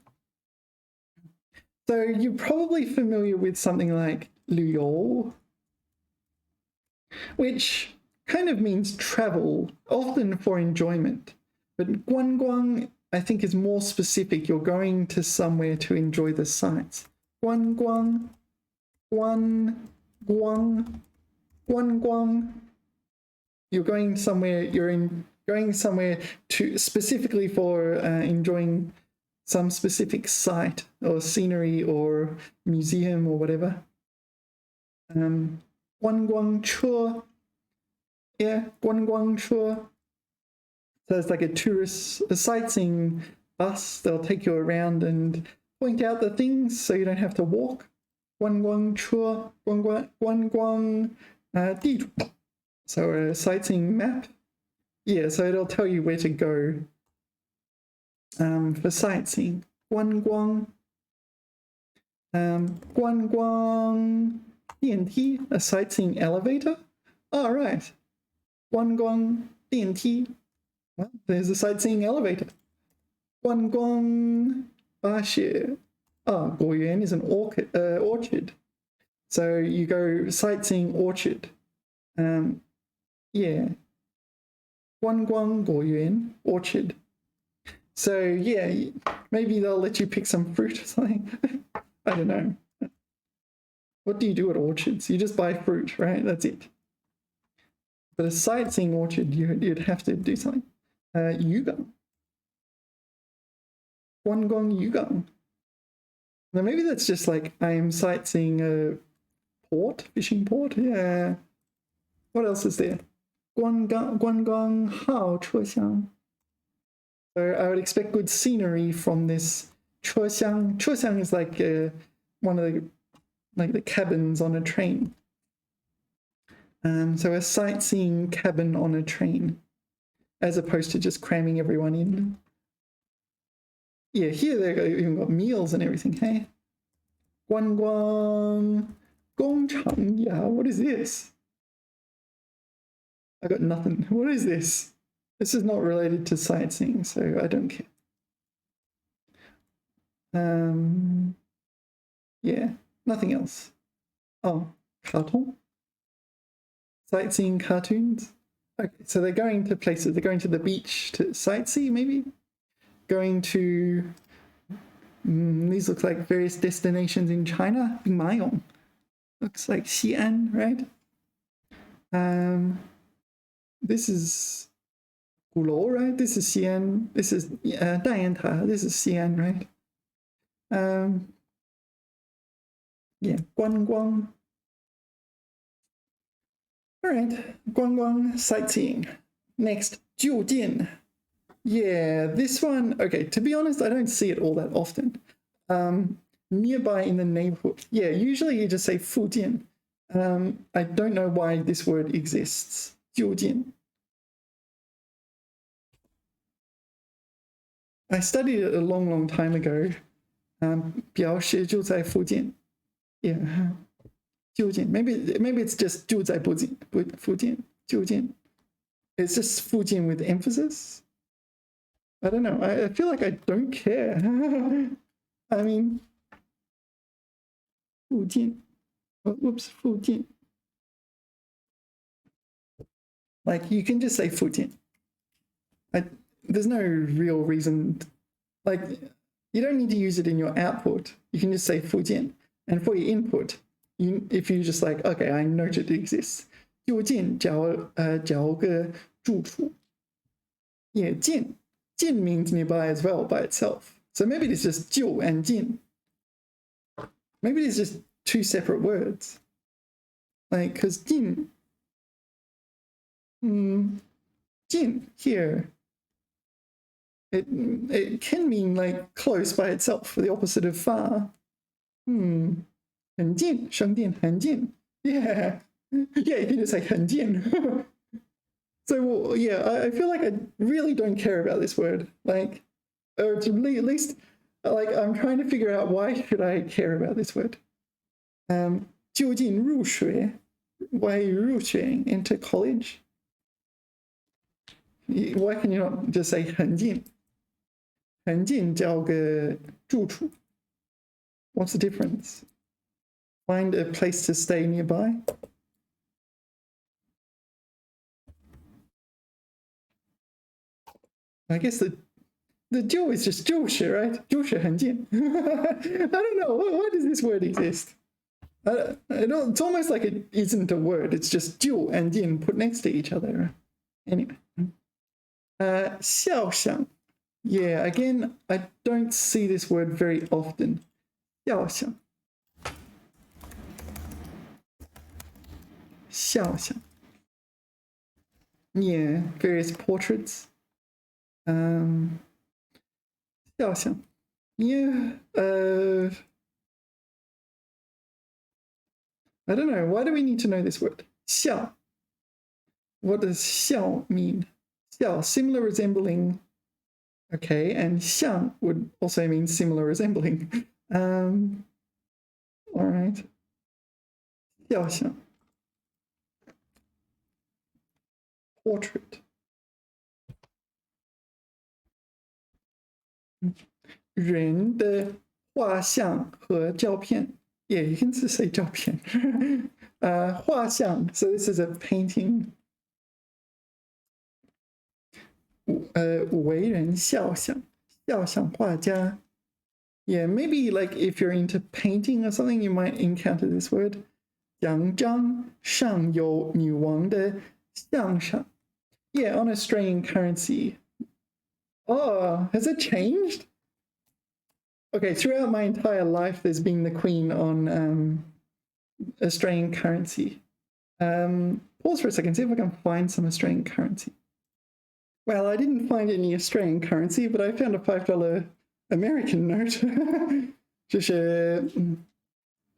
A: So you're probably familiar with something like 旅游, which kind of means travel, often for enjoyment. But 观光, I think, is more specific. You're going to somewhere to enjoy the sights. 观光, 观光, 观光. You're going somewhere. Going somewhere to specifically for enjoying some specific site or scenery or museum or whatever. 观光车. Yeah, 观光车. So it's like a sightseeing bus. They'll take you around and point out the things so you don't have to walk. 观光车, 观光地图. So a sightseeing map. Yeah, so it'll tell you where to go for sightseeing. 观光. 观光电梯, a sightseeing elevator. All right. 观光电梯. Well, there's a sightseeing elevator. 观光巴士. Guo Yuan is an orchard. So you go sightseeing orchard. Yeah. 观光果园, orchard. So yeah, maybe they'll let you pick some fruit or something. I don't know. What do you do at orchards? You just buy fruit, right? That's it. But a sightseeing orchard, you'd have to do something. Yugang. 观光 Yugang. Now maybe that's just like I'm sightseeing a port, fishing port. Yeah. What else is there? 观光号车厢. So I would expect good scenery from this 车厢. 车厢 is like one of the cabins on a train. So a sightseeing cabin on a train, as opposed to just cramming everyone in. Yeah, here they've even got meals and everything, hey? 观光工厂, yeah, what is this? I got nothing. What is this? This is not related to sightseeing, so I don't care. Yeah, nothing else. Oh, cartoon? Sightseeing cartoons? Okay, so they're going to places. They're going to the beach to sightsee, maybe? Going to... these look like various destinations in China. Mayong. Looks like Xi'an, right? this is Gulou, right? This is Xi'an. This is Dayanta. This is Xi'an, right? Yeah, Guangguang. All right, Guangguang sightseeing. Next, Jiujin. Yeah, this one, okay, to be honest, I don't see it all that often. Nearby in the neighborhood. Yeah, usually you just say Fujian. I don't know why this word exists. Jiujin. I studied it a long, long time ago. 表示就在附近. Yeah. 就近. Maybe it's just 就在附近. 就近. It's just 附近 with emphasis. I don't know. I feel like I don't care. I mean, 附近. Whoops, 附近. Like, you can just say 附近. There's no real reason. Like, you don't need to use it in your output. You can just say 附近. And for your input, if you just like, okay, I note it exists. 就近找个住处. Yeah, 近. 近 means nearby as well by itself. So maybe it's just 就 and 近. Maybe it's just two separate words. Like, because 近, 近 here, it can mean like close by itself, the opposite of far. 很近, 生电很近. Yeah. Yeah, you can just say 很近. So, yeah, I feel like I really don't care about this word. Like, or at least, like, I'm trying to figure out why should I care about this word. 就近入学, why are you 入学 into college? Why can you not just say 很近? 很近找个住处. What's the difference? Find a place to stay nearby. I guess the 就 is just 就是, right? 就是很近. I don't know. Why does this word exist? It's almost like it isn't a word. It's just 就 and 近 put next to each other. Anyway. 肖像. Yeah, again, I don't see this word very often. 肖像. 肖像. Yeah, various portraits. 肖像. Yeah, I don't know. Why do we need to know this word? 肖. What does 肖 mean? 肖, similar resembling. Okay, and 像 would also mean similar resembling. All right. 肖像. Portrait. 人的画像和照片. Yeah, you can just say 照片. 画像. So this is a painting. 为人肖像. 肖像画家. Yeah, maybe like if you're into painting or something, you might encounter this word. 奖章上有女王的像上. Yeah, on Australian currency. Oh, has it changed? Okay, throughout my entire life, there's been the Queen on Australian currency. Pause for a second, see if I can find some Australian currency. Well, I didn't find any Australian currency, but I found a $5 American note. 这是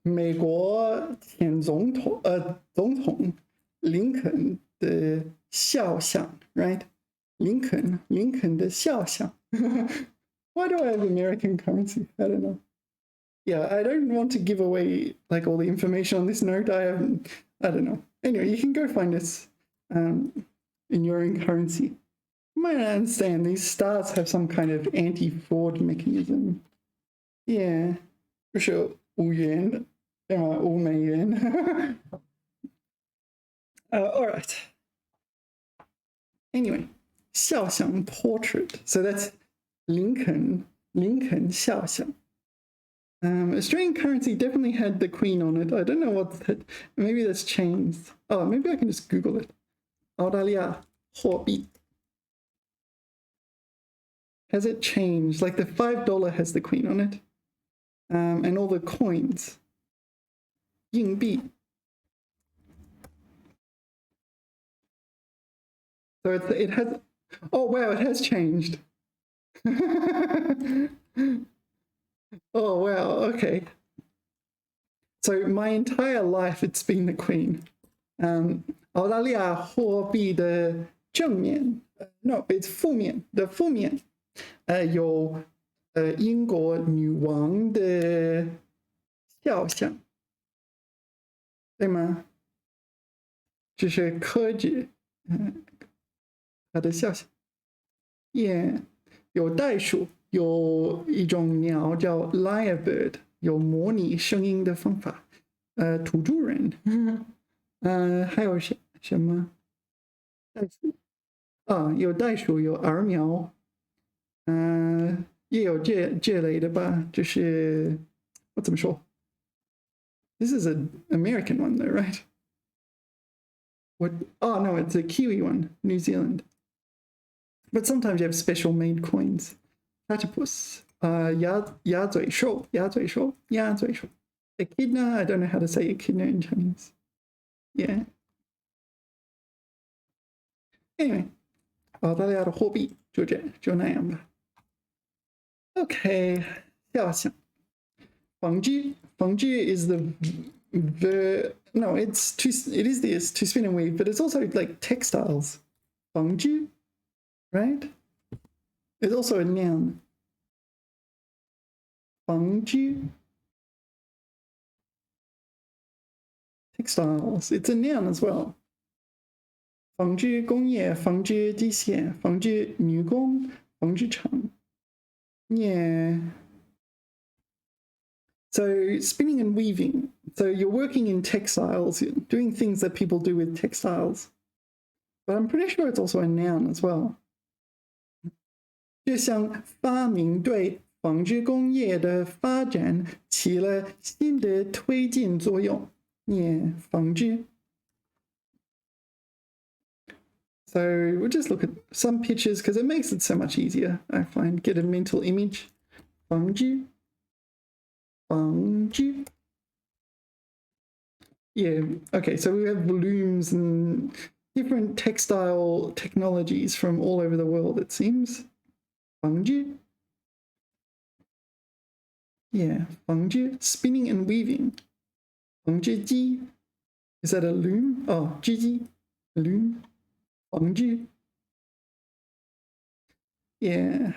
A: 美国前总统林肯的肖像 right? Lincoln 的肖像. Why do I have American currency? I don't know. Yeah, I don't want to give away like all the information on this note. I don't know. Anyway, you can go find this in your own currency. You might understand these stars have some kind of anti-fraud mechanism. Yeah, for sure. 5元, 5美元. All right. Anyway, 肖像 portrait. So that's Lincoln 肖像. Australian currency definitely had the Queen on it. I don't know what that. Maybe that's changed. Oh, maybe I can just Google it. 澳大利亚货币. Has it changed? Like the $5 has the queen on it. And all the coins. 硬币. So it has, oh wow, it has changed. Oh wow, okay. So my entire life it's been the queen. 澳大利亚货币的正面 no, it's 负面的负面有英国女王的肖像，对吗？就是科技，她的肖像。也有袋鼠，有一种鸟叫 lyrebird， 有模拟声音的方法。土著人，还有什么？袋鼠啊，有袋鼠，有儿苗，也有这类的吧，就是我怎么说 ？This is an American one, though, right? What? Oh no, it's a Kiwi one, New Zealand. But sometimes you have special made coins. Platypus, 鸭嘴兽. Echidna, I don't know how to say echidna in Chinese. Yeah. Anyway, 澳大利亚的货币就那样吧。Okay, 下想房居 is the no, it is this to spin and weave, but it's also like textiles. 房居 right? It's also a noun. 房居 textiles. It's a noun as well. 纺织工业、纺织机械、纺织女工、纺织厂。Yeah. So spinning and weaving. So you're working in textiles, doing things that people do with textiles. But I'm pretty sure it's also a noun as well. 就像发明对纺织工业的发展起了新的推进作用。Yeah, 纺织。So we'll just look at some pictures because it makes it so much easier, I find. Get a mental image. 纺织. Yeah, okay, so we have looms and different textile technologies from all over the world, it seems. 纺织. Yeah, 纺织, spinning and weaving. 纺织机. Is that a loom? Oh, 织机, loom. 纺织. Yeah.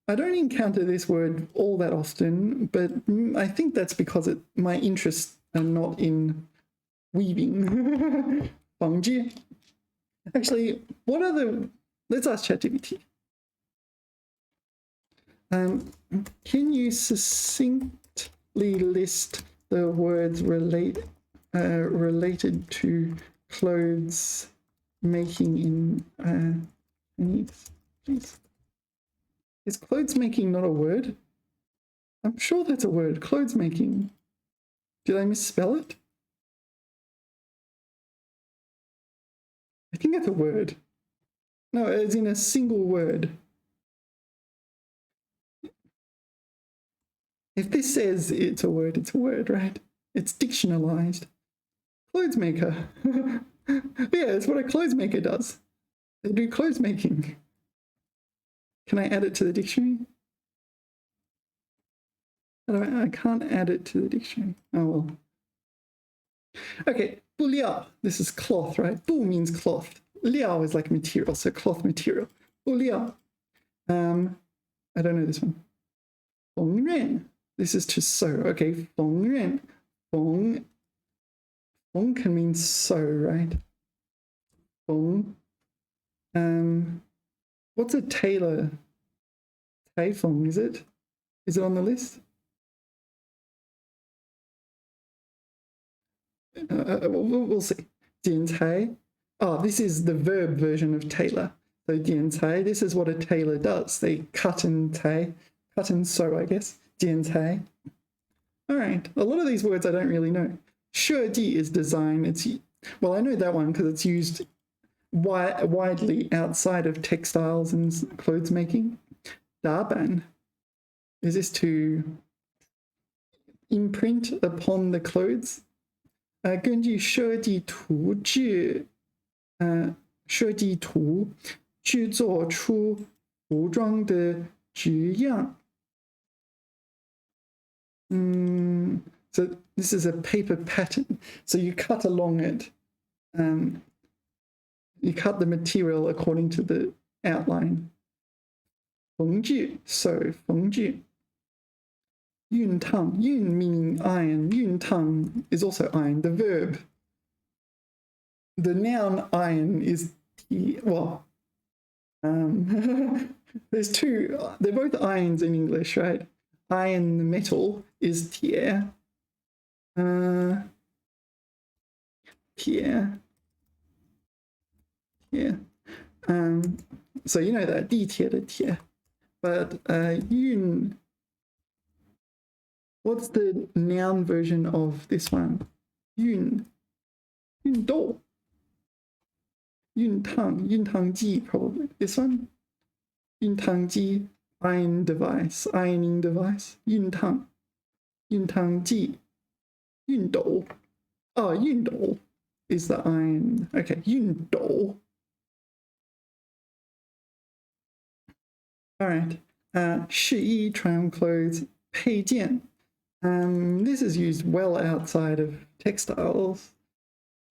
A: I don't encounter this word all that often, but I think that's because my interests are not in weaving. 纺织. Actually, what are let's ask ChatGPT. Can you succinctly list the words related to clothes making in Chinese, please? Is clothes making not a word? I'm sure that's a word. Clothes making. Did I misspell it? I think it's a word. No, as in a single word. If this says it's a word, right? It's dictionalized. Clothes maker. Yeah, it's what a clothes maker does. They do clothes making. Can I add it to the dictionary? I can't add it to the dictionary. Oh well. Okay, 布料. This is cloth, right? 布 means cloth. 料 is like material, so cloth material. 布料. I don't know this one. 缝纫. This is to sew. Okay, 缝纫. 缝 can mean sew, right? 缝. What's a tailor? 裁缝, is it? Is it on the list? We'll see. 剪裁. Oh, this is the verb version of tailor. So 剪裁, this is what a tailor does. They cut and sew, I guess. 剪裁. All right. A lot of these words I don't really know. 设计 is design. Well, I know that one because it's used widely outside of textiles and clothes making. 打扮 is this to imprint upon the clothes. 根据设计图制作出服装的质样。So this is a paper pattern. So you cut along it. You cut the material according to the outline. 缝制 sew 缝制。熨烫 yun meaning iron. 熨烫 is also iron. The verb. The noun iron is well. There's two. They're both irons in English, right? Iron, the metal, is 铁. 铁. Yeah. So you know that 地铁的铁. But yun. What's the noun version of this one? Yun. Yun dou. Yun tang ji probably. This one. Yun tang ji. Iron device, ironing device. Yun tang ji. Yun dou. Oh, yun dou is the iron. Okay, yun dou. All right. 试衣 try on clothes. 配件. This is used well outside of textiles.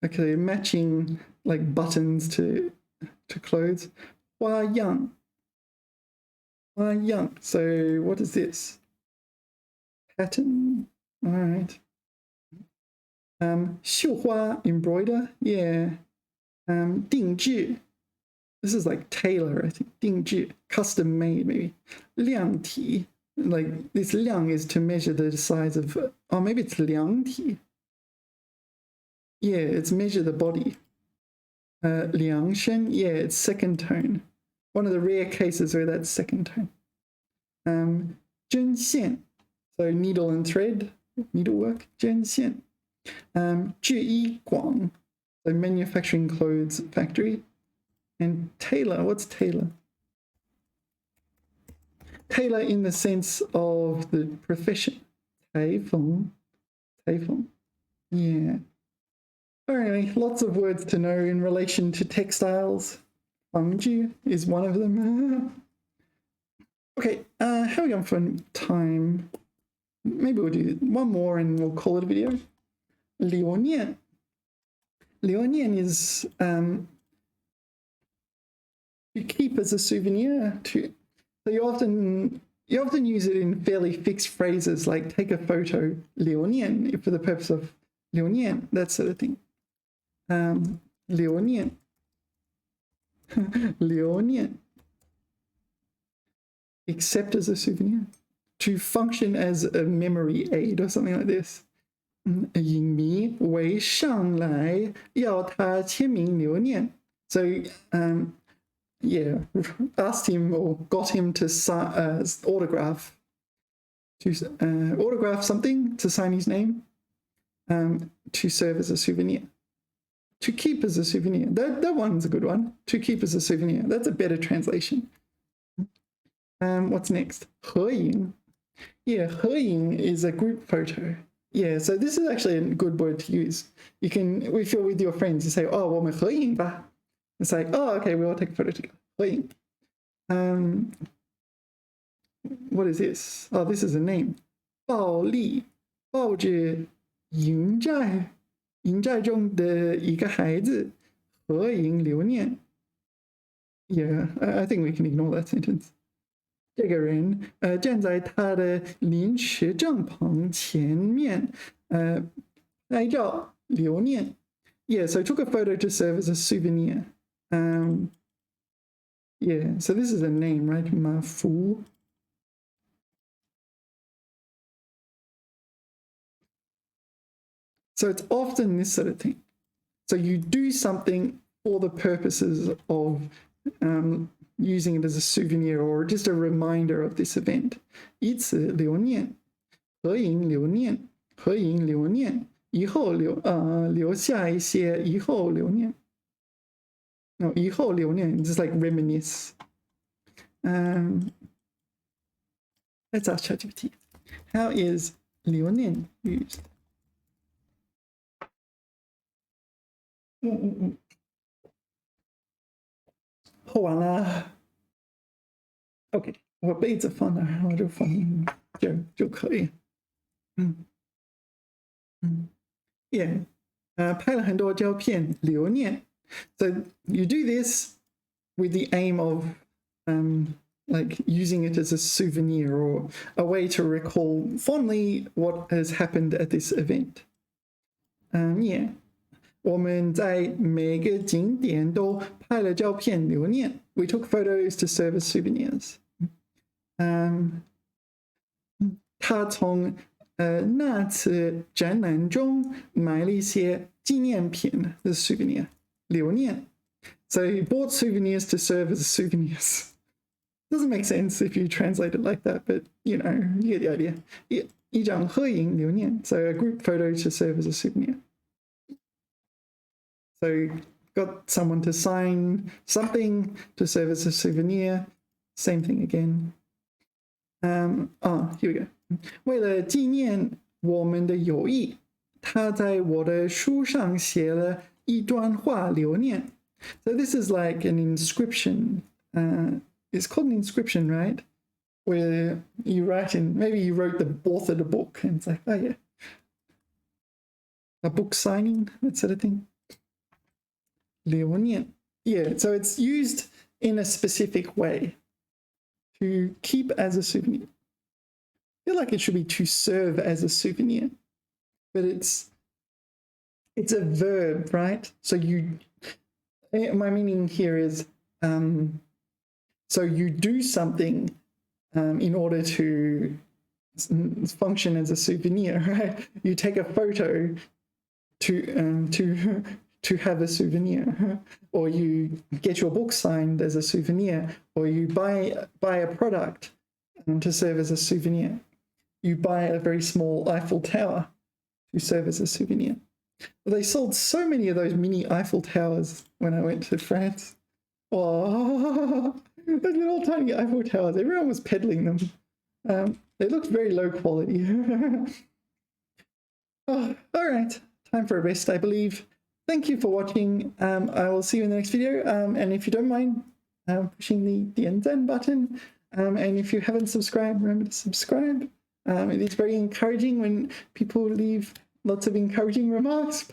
A: Okay, matching like buttons to clothes. 花样. So what is this? Pattern. All right. 绣花 embroider. Yeah. 定制. This is like tailor, I think. 定制 custom made maybe. 量体. Like this 量 is to measure the size of. Oh, maybe it's 量体. Yeah, it's measure the body. 量身. Yeah, it's second tone. One of the rare cases where that's second tone. 针线, so needle and thread, needlework. 针线. 制衣广, so manufacturing clothes factory. And tailor, what's tailor? Tailor in the sense of the profession. 裁缝. Yeah. Anyway, lots of words to know in relation to textiles. 缝制 is one of them. Okay, how are we going for time? Maybe we'll do one more and we'll call it a video. 留念. 留念 is to keep as a souvenir. So you often use it in fairly fixed phrases like take a photo, 留念, for the purpose of 留念, that sort of thing. 留念. 留念. Except as a souvenir. To function as a memory aid or something like this. 影迷为上来要他签名留念. So, yeah, asked him or got him to autograph something, to sign his name, to serve as a souvenir. To keep as a souvenir. That one's a good one. To keep as a souvenir. That's a better translation. What's next? 合影. Yeah, 合影 is a group photo. Yeah, so this is actually a good word to use. If you're with your friends, you say, oh, 我们合影吧. It's like, oh, okay, we all take a photo together. 合影. What is this? Oh, this is a name. 暴力. 抱着营寨中的一个孩子合影留念. Yeah, I think we can ignore that sentence. 这个人站在他的临时帐篷前面拍照留念. Yeah, so I took a photo to serve as a souvenir. Yeah, so this is a name, right? 马福. So it's often this sort of thing. So you do something for the purposes of using it as a souvenir or just a reminder of this event. 以此留念, 合影留念, 合影留念, 以后留下一些以后留念. No, 以后留念 just like reminisce. Let's ask ChatGPT. How is 留念 used? 喝完了 OK， 我杯子放哪儿，我就放这儿就可以。Yeah， 拍了很多照片留念。So you do this with the aim of like using it as a souvenir or a way to recall fondly what has happened at this event. Yeah. 我们在每个景点都拍了照片留念。We took photos to serve as souvenirs. 他从那次展览中买了一些纪念品 the souvenir 留念。So he bought souvenirs to serve as souvenirs. Doesn't make sense if you translate it like that, but you know, you get the idea. 一张合影留念 so a group photo to serve as a souvenir. So got someone to sign something to serve as a souvenir. Same thing again. Here we go. 为了纪念我们的友谊，他在我的书上写了一段话留念。So this is like an inscription. It's called an inscription, right? Where you write in, maybe you wrote the author of the book, and it's like, oh yeah, a book signing, that sort of thing. 留念. Yeah, so it's used in a specific way to keep as a souvenir. I feel like it should be to serve as a souvenir, but it's a verb, right? So my meaning here is, so you do something in order to function as a souvenir, right? You take a photo to have a souvenir, or you get your book signed as a souvenir, or you buy a product to serve as a souvenir. You buy a very small Eiffel Tower to serve as a souvenir. Well, they sold so many of those mini Eiffel Towers when I went to France. Oh, those little tiny Eiffel Towers. Everyone was peddling them. They looked very low quality. Oh, all right, time for a rest, I believe. Thank you for watching. I will see you in the next video. And if you don't mind pushing the end button, and if you haven't subscribed, remember to subscribe. It is very encouraging when people leave lots of encouraging remarks,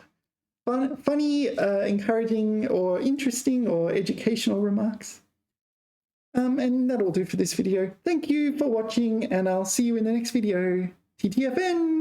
A: funny, encouraging, or interesting, or educational remarks. And that'll do for this video. Thank you for watching, and I'll see you in the next video. TTFN!